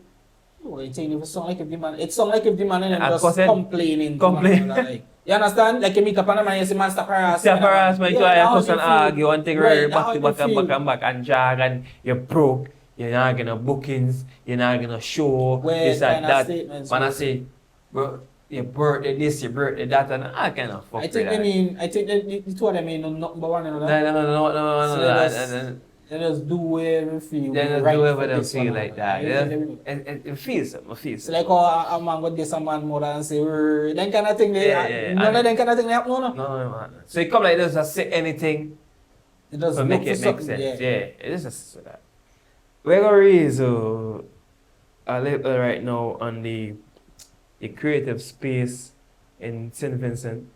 oh, it ain't even song like if the man, it's song like if the man and just complaining. Like, you understand? Like you meet up on a man, you say, man, stop harassing. Stop harassing, you cuss and argue and take back and jog and you're broke. You're not gonna bookings, you're not gonna show, this and that. When I say, bro, your birthday this, your birthday that, and I kind of fuck I think the two of them mean nothing but one another. No. They just do whatever they feel. They just do whatever they feel like that. It feels it. It's like how a man got this a man more and say, then kind of thing. None of them kind of thing they happen, no. No. So it come like this, just say anything. It does make it make sense. Yeah, it is just so that. We're gonna raise a little right now on the creative space in St.Vincent.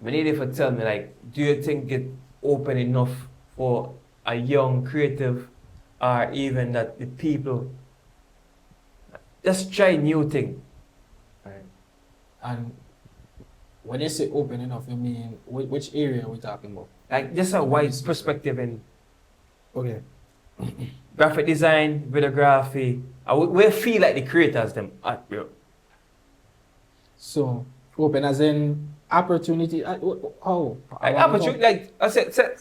We need you to tell me, like, do you think it open enough for a young creative, or even that the people just try new thing? Right. And when you say open enough, you mean which area are we talking about? Like just a wide perspective in okay. graphic design, videography. We feel like the creators them at, bro. So open as in opportunity. How? Like opportunity, like I said.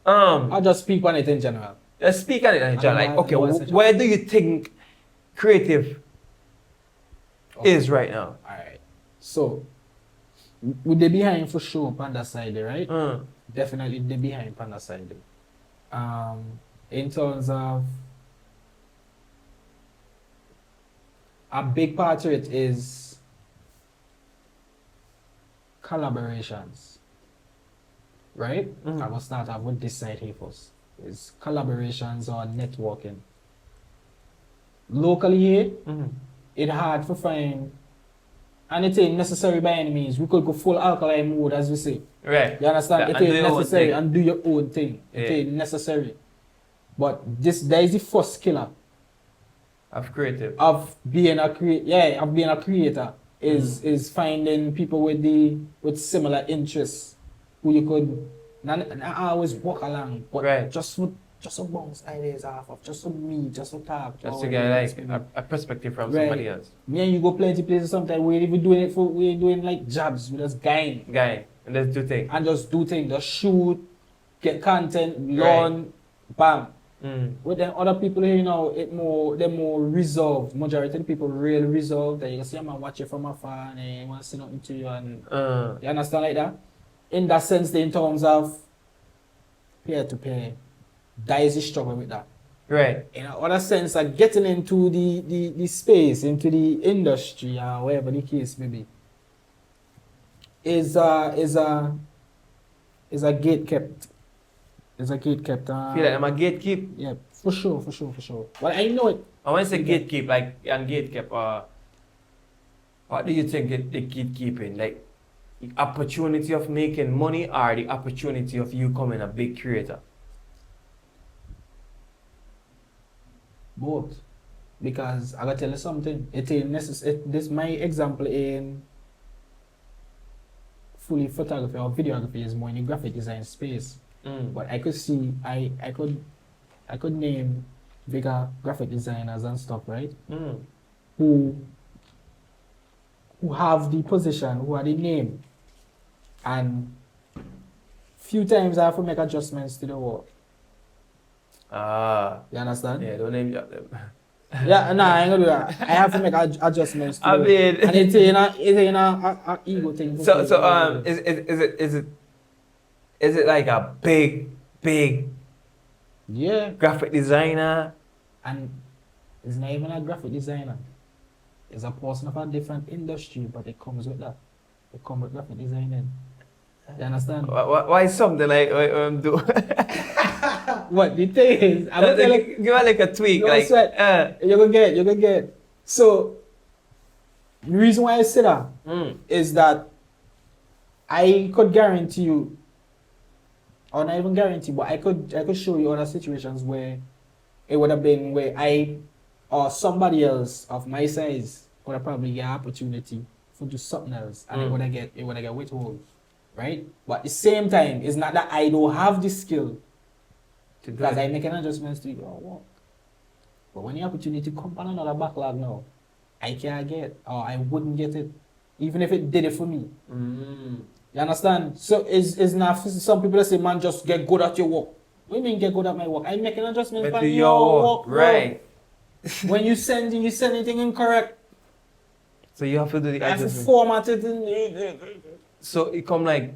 I'll just speak on it in general. Just speak on it in general. Like, okay, where do you think creative is right now? Alright. So, with the behind for sure, Panda side, right? Definitely the behind Panda side. In terms of a big part of it is collaborations, right? I'm gonna start off with this side here first. Is collaborations or networking. Locally here, it's hard to find, and it ain't necessary by any means. We could go full alkaline mode, as we say. Right. You understand? It ain't necessary and do your own thing. It ain't necessary. But there is the first killer of creative. Of being a creator is finding people with similar interests who you could not always walk along, but just to bounce ideas off of, just to meet, just to talk. Just to get like a perspective from somebody else. Me and you go plenty places sometimes we ain't even doing like jobs, we just guy and just do things. And just do things, just shoot, get content, learn, bam. With them other people here, you know, they're more reserved. Majority of the people really reserved. That you can see a man watch you from afar and he want to say nothing to you, and you understand like that? In that sense, in terms of peer-to-peer, that is the struggle with that. Right. In another sense, like getting into the space, into the industry, or whatever the case may be, is a gate kept. It's a gate kept. Feel like I'm a gatekeep? Yeah, for sure. Well, I know it. I want to say gatekeep, like, and gatekeep, what do you think the gatekeeping? Like, the opportunity of making money or the opportunity of you becoming a big creator? Both. Because I gotta tell you something. It ain't necessary. This my example in fully photography or videography is more in the graphic design space. But I could see I could name bigger graphic designers and stuff, right? Who have the position, who are the name, and few times I have to make adjustments to the work. You understand? Yeah, don't name drop them. Yeah, nah, I ain't gonna do that. I have to make adjustments to I it. mean, And it's a ego thing. is it like a big Yeah. graphic designer? And it's not even a graphic designer. It's a person of a different industry, but it comes with that. It comes with graphic designing. You understand? Why something like what I'm doing? What the thing is, I'm gonna tell you, Give her like a tweak, no like sweat. You're gonna get. So the reason why I say that is that I could guarantee you, or not even guarantee, but I could show you other situations where it would have been where I or somebody else of my size would have probably get an opportunity to do something else, and it would have get withhold, right? But at the same time, it's not that I don't have the skill, to do because I it. make an adjustments to your work. But when the opportunity come on another backlog now, I can't get, or I wouldn't get it, even if it did it for me. You understand? So it's not some people that say, man, just get good at your work. What do you mean get good at my work? I make an adjustment But for do your work, bro. right. When you send anything incorrect, So you have to do the I have to adjustment. format it. In, So it come like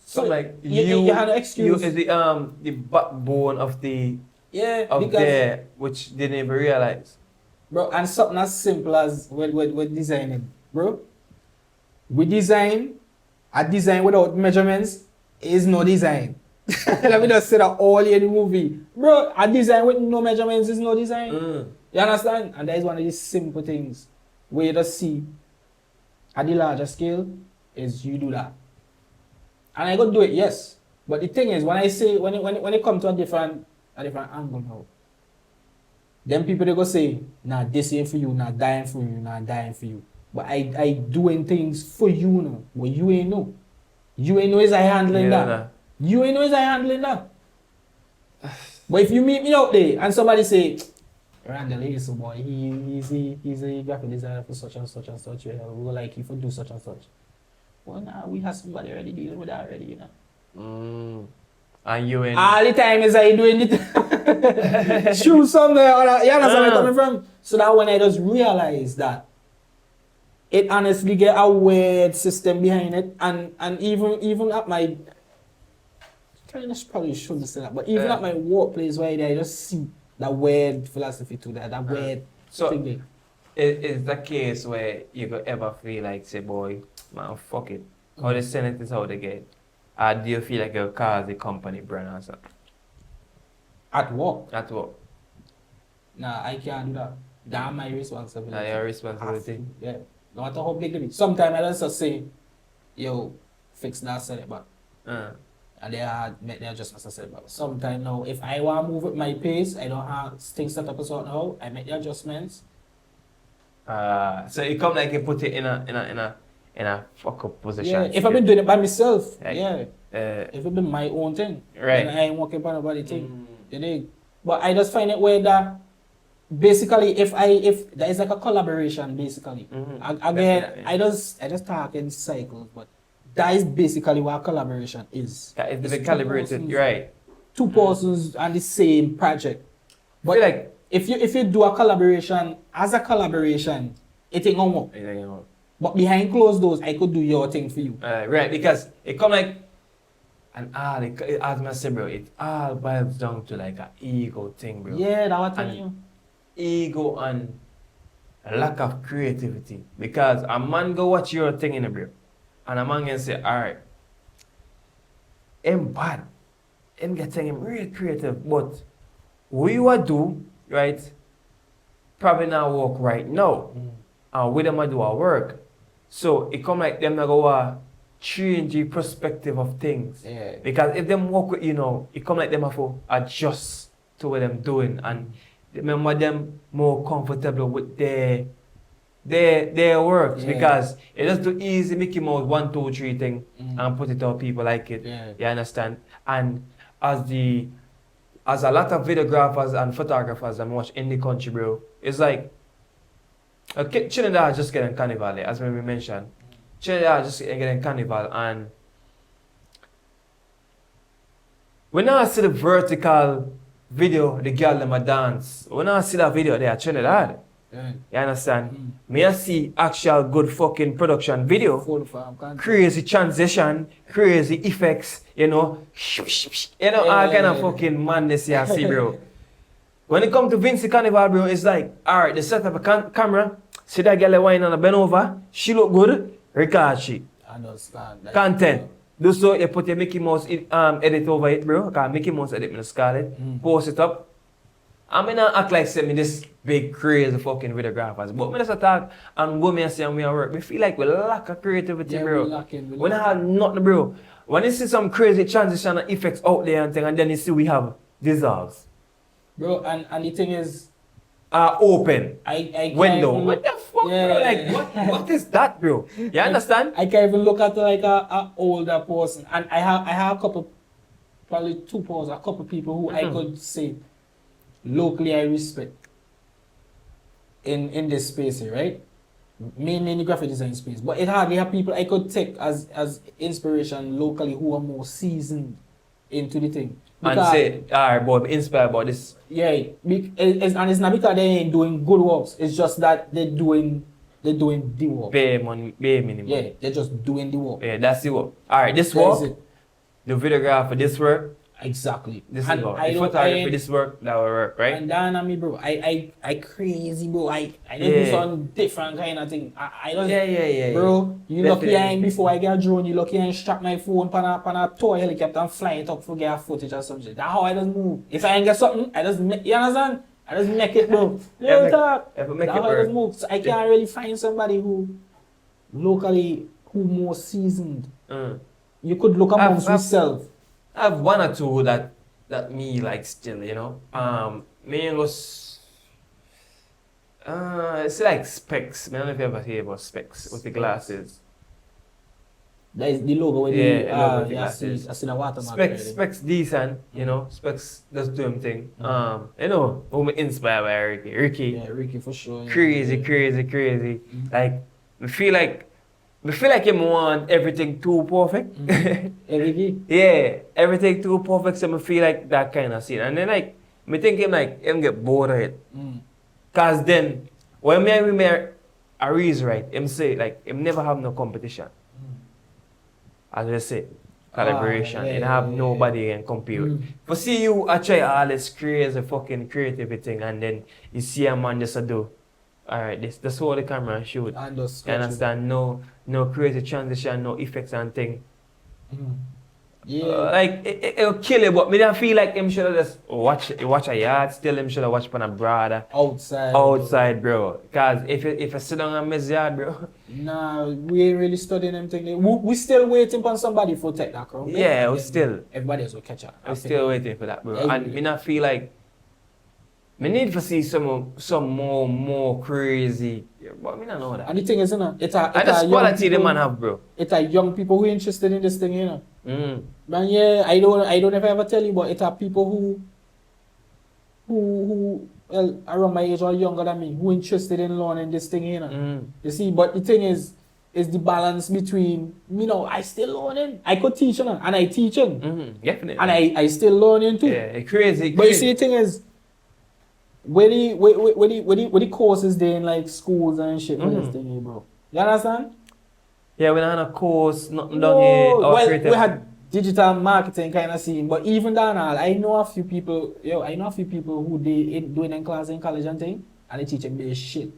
so like you had an excuse. you is the backbone of the Yeah, of because there which they didn't even realize. bro, and something as simple as with designing, bro. We design, a design without measurements is no design. Let me just say that all in the movie. Bro, a design with no measurements is no design. You understand? And that is one of these simple things where you just see at the larger scale is you do that. And I could do it, yes. But the thing is, when I say when it comes to a different angle now, then people they go say, nah, this ain't for you, not dying for you, not dying for you. But I doing things for you now. But you ain't know. You ain't know is I handling Yeah, that. nah. You ain't know is I handling that. But if you meet me out there and somebody say, Randall, he's a boy, he's a graphic designer for such and such and such, we would like you to do such and such. Well, nah, we have somebody already dealing with that already, you know. And you in All the time is I doing it. Shoot somewhere, or you understand where I'm coming from? So that when I just realize that it honestly get a weird system behind it, and even at my kind of probably shouldn't say that, but even at my workplace where I just see that weird philosophy to that weird so thing. is the case where you could ever feel like say boy, man, fuck it. How the Senate is how they get. Or do you feel like you'll cause the company brand or something? At work? At work. Nah, I can't do that. That's my responsibility. That's your responsibility. Yeah. No matter how big it is. Sometimes I just say, yo, fix that, set it back. And they make the adjustments and set it back. Sometimes now, if I want to move at my pace, I don't have things set up a certain how, I make the adjustments. So it come like you put it in a fuck up position. Yeah, if I've been doing it by myself, like, yeah. If it's been my own thing, right. then I ain't working for nobody thing. You dig? But I just find it where that basically if there is like a collaboration basically. Again, Definitely. I just talk in cycles, but that is basically what collaboration is. Yeah, it's It's calibrated, persons- you're right. Two persons on the same project. But feel like if you do a collaboration as a collaboration, it ain't gonna work. But behind closed doors, I could do your thing for you. right, because it come like as I said, bro, it all boils down to like a ego thing, bro. Yeah, that was telling you. Ego and a lack of creativity. Because a man go watch your thing in the bro. And a man can say, alright, him bad. Him getting him real creative. But what you a do, right, probably not work right now. And with them I do our work. So it come like them not go change the perspective of things. Yeah. Because if them work with you know, it come like them have to adjust to what them doing and remember them more comfortable with their works. Yeah. Because it just too easy Mickey Mouse 1, 2, 3 thing and put it on people like it. Yeah. You understand? And as a lot of videographers and photographers I'm watching in the country, bro, it's like Trinidad just getting carnival, as we mentioned. Trinidad just getting carnival, and when I see the vertical video, the girl them a dance. When I see that video, they are Trinidad. Yeah. You understand? Me I see actual good fucking production video. Full farm content. Crazy transition, crazy effects, you know. All kind of fucking madness you see, bro. When it come to Vincy Carnival, bro, it's like, alright, they set up a camera, see that girl wine on a bend over, she look good, record she. Understand. Like, Content. Do so, you put your Mickey Mouse edit over it, bro. Because Mickey Mouse edit me Scarlet. Post it up. I mean, I act like send me this big crazy fucking videographers. But when I talk and go me and say and we at work, we feel like we lack of creativity, Yeah, bro. we lacking. We don't have nothing, bro. When you see some crazy transition and effects out there and thing, and then you see we have dissolves. Bro, and the thing is, open I can't window. even What the fuck, Yeah. bro? Like, what is that, bro? You understand? I can't even look at like a older person, and I have a couple, probably two pros, a couple people who I could say locally I respect in this space here, right? Mainly in the graphic design space, but it hardly have people I could take as inspiration locally who are more seasoned into the thing. And say, alright, boy, I'm inspired by this. Yeah, and it's not because they ain't doing good works. It's just that they're doing the work. Pay money, pay minimum. Yeah, they're just doing the work. Yeah, that's the work. Alright, this That's work, it. the videographer, this work, Exactly. this And is work. I The don't- photography, I- this work, that will work, right? And down on me, bro. I crazy, bro. I do Yeah. some different kind of thing. I don't. Yeah. Bro, you lucky Definitely. I ain't before I get a drone. You lucky I ain't strap my phone pan a toy helicopter and fly it up for get footage or something. That's how I just move. If I ain't get something, I just make, you understand? I just make it, bro. Yeah, Real talk. make That's it how I work. just move. So I can't really find somebody who locally who more seasoned. You could look amongst yourself. I have one or two that me like still, you know. Me was it's like Specs. I don't know if you ever hear about Specs with the glasses. That is the logo with Yeah, the logo with the I see the watermark. Specs decent, you know. Specs does do him thing. You know, who me inspired by Ricky. Yeah, Ricky for sure. Yeah. Crazy. Like I feel like him want everything too perfect. Hey, Ricky. Yeah, everything too perfect, so I feel like that kind of scene. And then like, me think him get bored of it. Cause then, when me a reason right, him say like, him never have no competition. As I say, collaboration. yeah, and have yeah, nobody can compete with. But see you, I try all this crazy fucking creativity thing, and then you see a man just do, alright, this hold the camera and shoot. And just You understand? No crazy transition, no effects and thing. Yeah. Like it'll kill you, but me don't feel like him should have just watch a yard. Still, him should have watched on a brother outside, bro. Cause if I sit down on his yard, bro. Nah, we ain't really studying them thing. We still waiting for somebody for take that crown. Yeah, we still. Everybody else will catch up. I'm still waiting for that, bro. Yeah, And me not feel like me need to see some more crazy. But me not know that. And the thing is, you know, it's a And that's young quality the people- man have, bro. It's a young people who interested in this thing, you know. Man, yeah, I don't ever tell you, but it's a people who well, around my age or younger than me who interested in learning this thing, you know. You see, but the thing is the balance between, you know, I still learning. I could teach, you know, and I teaching. Definitely. And I still learning too. Yeah, crazy. But you see, the thing is, where the courses they in like schools and shit for this thing, bro. You understand? Yeah, we don't have a course, nothing down here. Our Well, creative- we had digital marketing kind of scene, but even then, I know a few people. Who they doing in class in college and thing, and they teach them this shit.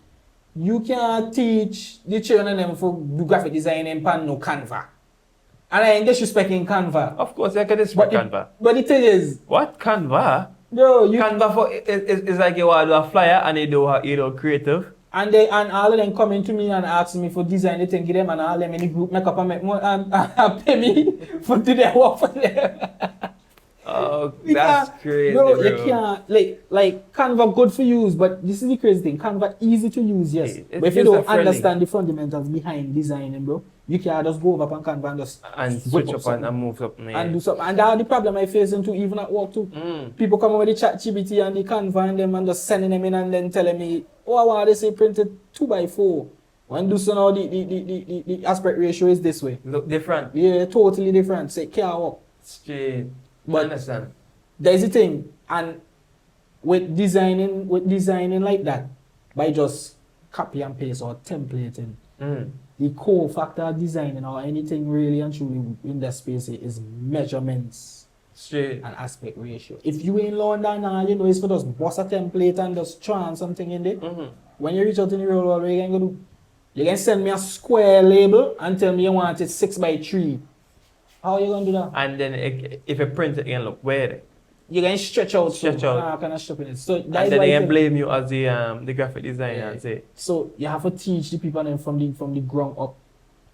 You can't teach the children them for do graphic design and pan no Canva. And I ain't disrespecting Canva. Of course, I can respect Canva. But the thing is, What Canva? bro, Canva for is like you want to do a flyer and you do creative. and all of them coming to me and asking me for design the thing, give them and all them in the group make up and make more and pay me for do their work for them. Oh, You that's can't- crazy, bro. bro. You can't like Canva good for use, but this is the crazy thing. Canva easy to use, yes. It's But if you don't user-friendly. understand the fundamentals behind designing, bro, you can't just go over on Canva and just And whip switch up something and move up. and do something. And that's the problem I face into even at work too. People come over with the chat GPT and the Canva and them and just sending them in and then telling me, oh, I want this printed 2x4. When do so now the aspect ratio is this way. Look different. Yeah, totally different. Say can't work. Straight. But- Understand? There's the thing, and with designing like that, by just copy and paste or templating, the core factor of designing or anything really and truly in that space is measurements. Straight. And aspect ratio. If you in London and you know it's for just boss a template and just try something in there, when you reach out in the real world, what you can go do? You can send me a square label and tell me you want it 6x3. How are you gonna do that? And then if you print it, it can look weird. You can stretch out. Stretch out. Kind of stuff in it. So and then they can blame you as the graphic designer and say. So you have to teach the people then from the ground up.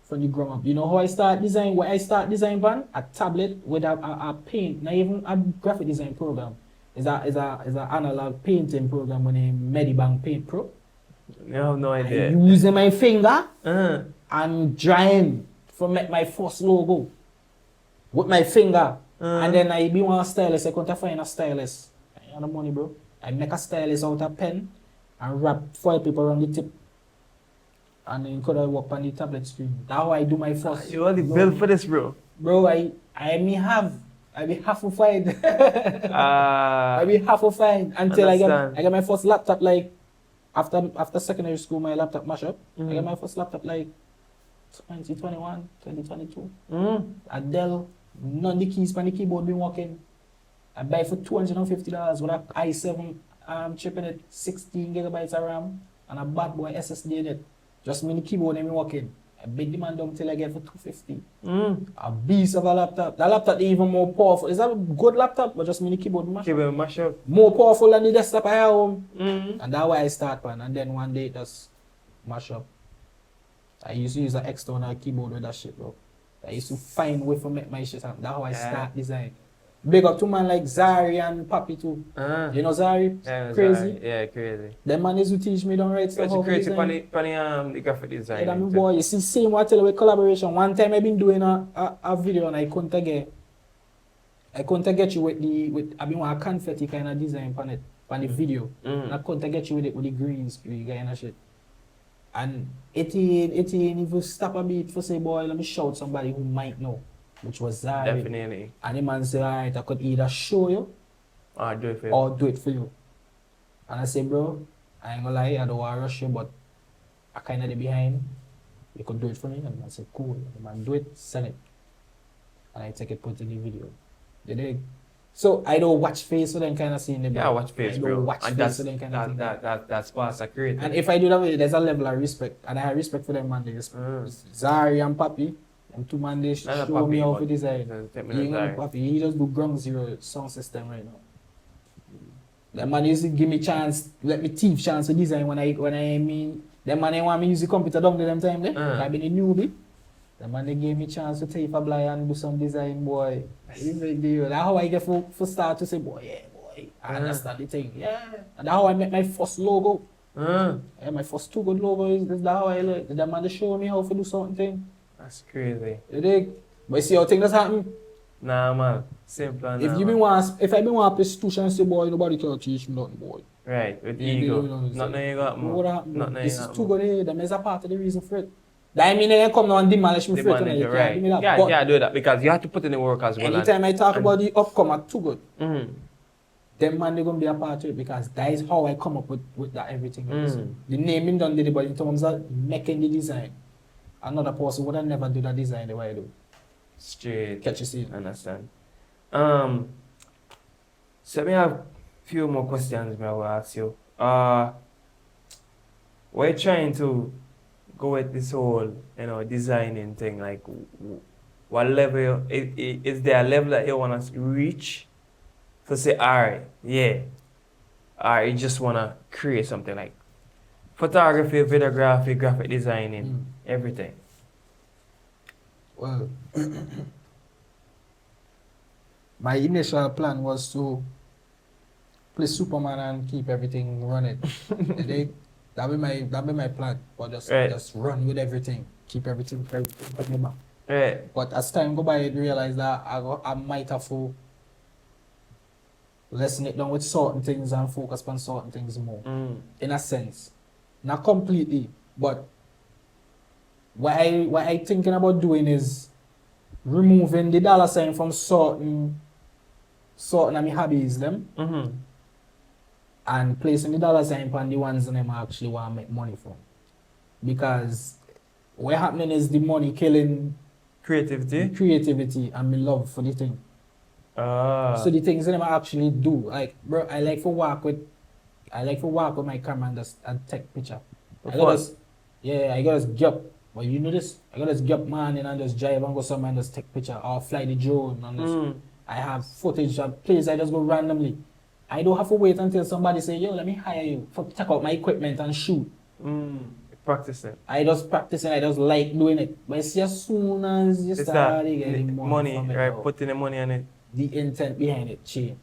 From the ground up. You know how I start design? When I start design ban a tablet with a paint, not even a graphic design program. Is a analog painting program when I Medibank Paint Pro. I have no idea. I using my finger and drawing for make my first logo with my finger. And then I be one stylist. I couldn't find a stylist. I have the money, bro. I make a stylist out of pen and wrap foil paper around the tip. And then could I work on the tablet screen. That's how I do my first. You only built for this, bro. Bro, I be half of fine. I be half of fine until I get my first laptop like after secondary school. My laptop mash up. I get my first laptop like 2021, 2022. A Dell, none of the keys on the keyboard been working. I buy it for $250 with a i7 chip in it, 16 gigabytes of RAM, and a bad boy SSD in it. Just me the keyboard and me working. I bid the man down till I get for $250. A beast of a laptop. That laptop is even more powerful. It's a good laptop, but just me the keyboard mash up. More powerful than the desktop I have home. And that's why I start one. And then one day it just mash up. I used to use an external keyboard with that shit, bro. I used to find way to make my shit happen. That's how I start design. Big up to man like Zari and Papi too. You know Zari? Yeah, crazy. Zari. Yeah, crazy. Them man is who teach me don't write stuff. It's crazy the graphic design. Yeah, boy, you see, same what I tell you with collaboration. One time I been doing a video and I couldn't get you with I been want a confetti kind of design on it, on the video. And I couldn't get you with it with the green screen kind of shit. And it if you stop a bit for say, boy, let me shout somebody who might know. Which was Zari. Definitely. And the man said, alright, I could either show you or do it for you. And I said, bro, I ain't gonna lie, I don't want to rush you, but I kind of behind. You could do it for me. And I said, cool. The man do it, send it. And I take it, put it in the video. You dig? So I don't watch face for them kind of scene. Yeah, I watch face, bro. Watch and face for them kind of thing. That's part of creative. And if I do that way, there's a level of respect. And I have respect for them, man. They respect. Zari and Papi. And two man they show me how to design. Papi, he just do ground zero sound system right now. That man used to give me chance, let me teach chance to design when I mean. That man they want me use the computer down to them time there. I been a newbie. That man they gave me chance to take a blind and do some design, boy. That's how I get for start to say, boy, I understand the thing. Yeah. And that's how I make my first logo. Yeah, my first two good logo is that's how I like. That man they show me how to do something. That's crazy. You dig? But you see how things that's happening? Nah, man. Simple. If I been want to play and say, boy, nobody can teach me nothing, boy. Right, with ego. Nothing you got, man. This is too good here. That is a part of the reason for it. That mean they come now and demolish me for it. Right. Yeah, do that because you have to put in the work as well. Anytime I talk about the upcome too good, them man they're gonna be a part of it because that is how I come up with that everything. The naming done did it, but in terms of making the design. Another person would have never do that design the way I do. Straight. Catch you see. Understand. So I have a few more questions I will ask you. We're trying to go with this whole, designing thing. Like, what level is there a level that you want to reach? To say, alright, you just want to create something like photography, videography, graphic designing, everything. Well, my initial plan was to play Superman and keep everything running. That be my plan. But just run with everything, keep everything back. Right. But as time go by, I realized that I might have to lessen it down with certain things and focus on certain things more. In a sense. Not completely, but what I thinking about doing is removing the dollar sign from certain of my hobbies them. and placing the dollar sign on the ones that them actually want to make money from. Because what happening is the money killing creativity and my love for the thing. So the things that them actually do, like bro, I like to walk with my camera and take picture. I got just get up. But you know this, I got just get up man and just drive and go somewhere and just take picture or fly the drone and just, I have footage of places I just go randomly. I don't have to wait until somebody say, yo, let me hire you for check out my equipment and shoot. Practicing. I just practicing, I just like doing it. But it's just soon as you start getting money from it, right? Putting the money on it. The intent behind it change.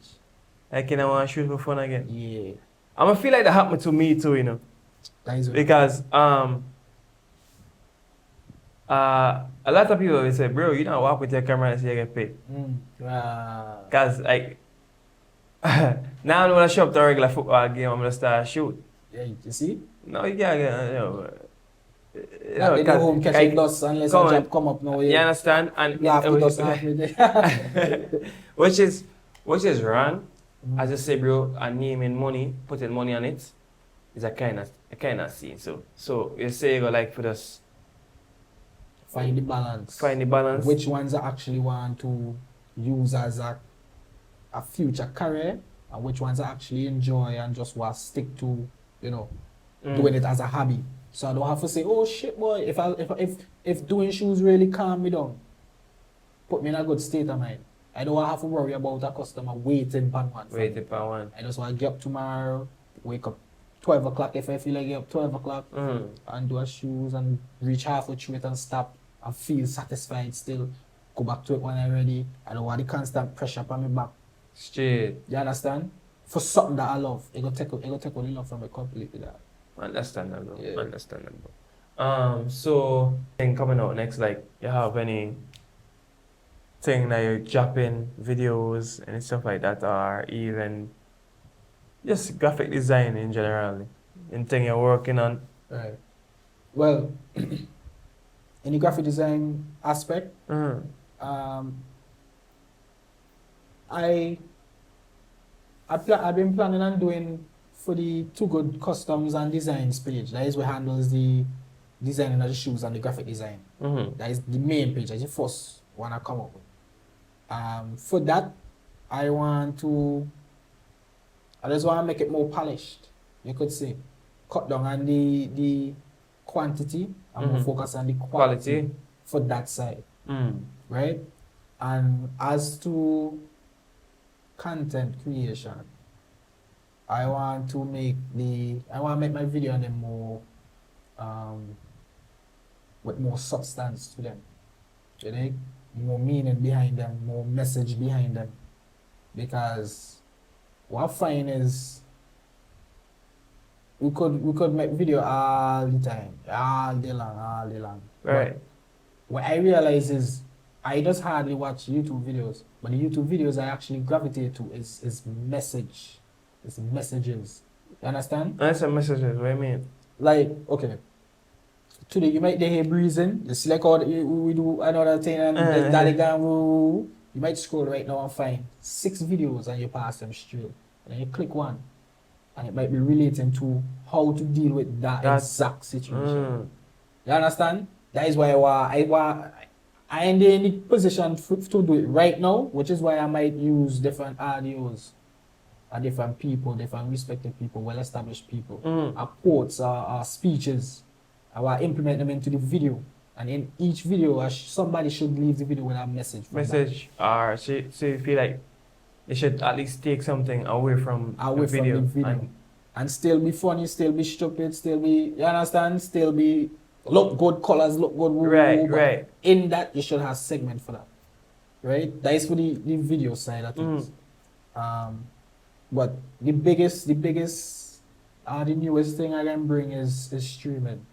Like I want to shoot for fun again. Yeah. I'm gonna feel like that happened to me too, you know. That is because a lot of people will say, bro, you don't walk with your camera and say you get paid. Because like now I'm gonna show up to a regular football game, I'm gonna start shoot. Yeah, you see? No, you can't get you know, they home catching dust unless a job come up now. You understand? And you have to dust which is wrong. As I say, bro, and naming money, putting money on it is a kind of scene. So you say you go like for this. Find the balance. Which ones I actually want to use as a future career, and which ones I actually enjoy and just want to stick to, you know, doing it as a hobby. So I don't have to say, oh shit boy, if doing shoes really calm me down, put me in a good state of mind. I don't have to worry about a customer waiting for one. I just want to get up tomorrow, wake up 12 o'clock if I feel like get up 12 o'clock and do a shoes and reach halfway through it and stop and feel satisfied still. Go back to it when I'm ready. I don't want the constant pressure on my back. Straight. You understand? For something that I love, it will take all the love from me completely. That. Understandable. Yeah. Understandable. So thing coming out next, like you have any thing that you're dropping videos and stuff like that, or even just graphic design in general, anything you're working on? Right. Well, in the graphic design aspect, I've been planning on doing for the Too Good Customs and Designs page. That is what handles the designing of the shoes and the graphic design. That is the main page. That's the first one I come up with. For that, I just want to make it more polished. You could say, cut down on the quantity and more focus on the quality for that side, right? And as to content creation, I want to make my video on them more with more substance to them. You know? More meaning behind them, more message behind them. Because what I find is we could make video all the time, all day long. Right. But what I realize is I just hardly watch YouTube videos, but the YouTube videos I actually gravitate to is message. It's messages. You understand? That's a messages, what do you mean? Like, okay. Today you might hear breathing, you see like how we do another thing and daddy you might scroll right now and find 6 videos and you pass them straight. And then you click one and it might be relating to how to deal with that exact situation. You understand? That is why I am in the position to do it right now, which is why I might use different audios and different people, different respected people, well-established people, quotes, speeches. I will implement them into the video, and in each video, somebody should leave the video with a message. So you feel like you should at least take something away from the video. And still be funny, still be stupid, still be, you understand? Still be, look good colors, look good. Right. In that, you should have a segment for that. Right? That is for the video side of things. But the biggest, the newest thing I can bring is streaming.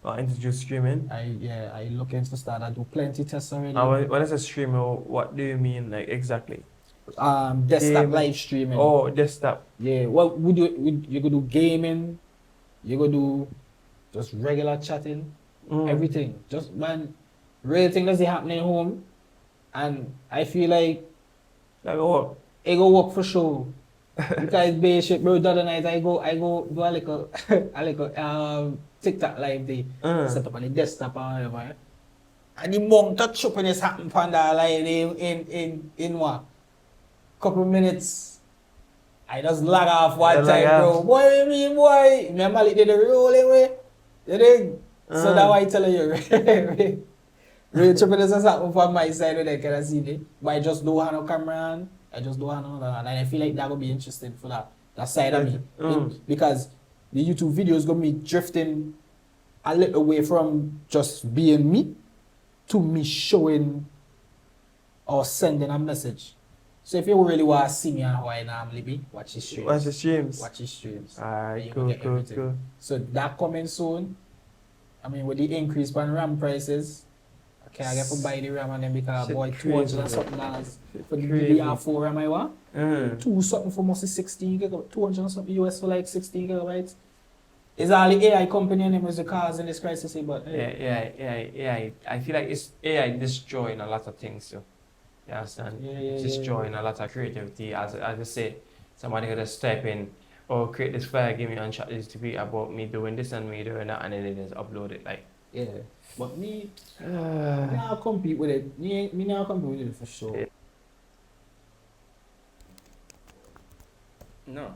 Introduce streaming? I look into start. I do plenty tests already. When I say streaming, what do you mean, like exactly? Desktop live streaming. Oh, desktop. Yeah. Well, you could do gaming. You could do just regular chatting. Everything. Just real thing that's happening at home, and I feel like it go work for sure. Because basic, bro, the other night I go do a little, a little TikTok live day, set up on the desktop or whatever. And the monk that choppiness happened on that live in what? Couple minutes. I just lag off one time, bro. Boy, me boy. Remember it did the rolling way? You dig? So that's why I tell you, real choppiness has happened on my side when I can see it. But I just don't have no camera on. I just don't have no other. And I feel like that would be interesting for that side of me. Because the YouTube videos gonna be drifting a little away from just being me to me showing or sending a message. So if you really want to see me and how I normally be, watch his streams. Watch the streams. Watch his streams. Alright, cool. So that coming soon. I mean, with the increase in RAM prices, okay, I get to buy the RAM and then because Shit boy, crazy, $200 and something for the Crazy. DDR4 RAM I want. 2 something for mostly 16 gigabytes, 200 and something US for like 16 gigabytes. It's all the AI company and them is the cause in this crisis, but AI. I feel like it's AI destroying a lot of things, so you understand? Yeah, Destroying a lot of creativity. As I say, somebody could just type in, oh, create this file, give me on chat this to be about me doing this and me doing that, and then they just upload it. Like, yeah. But me now compete with it. Me now compete with it for sure. Yeah. No.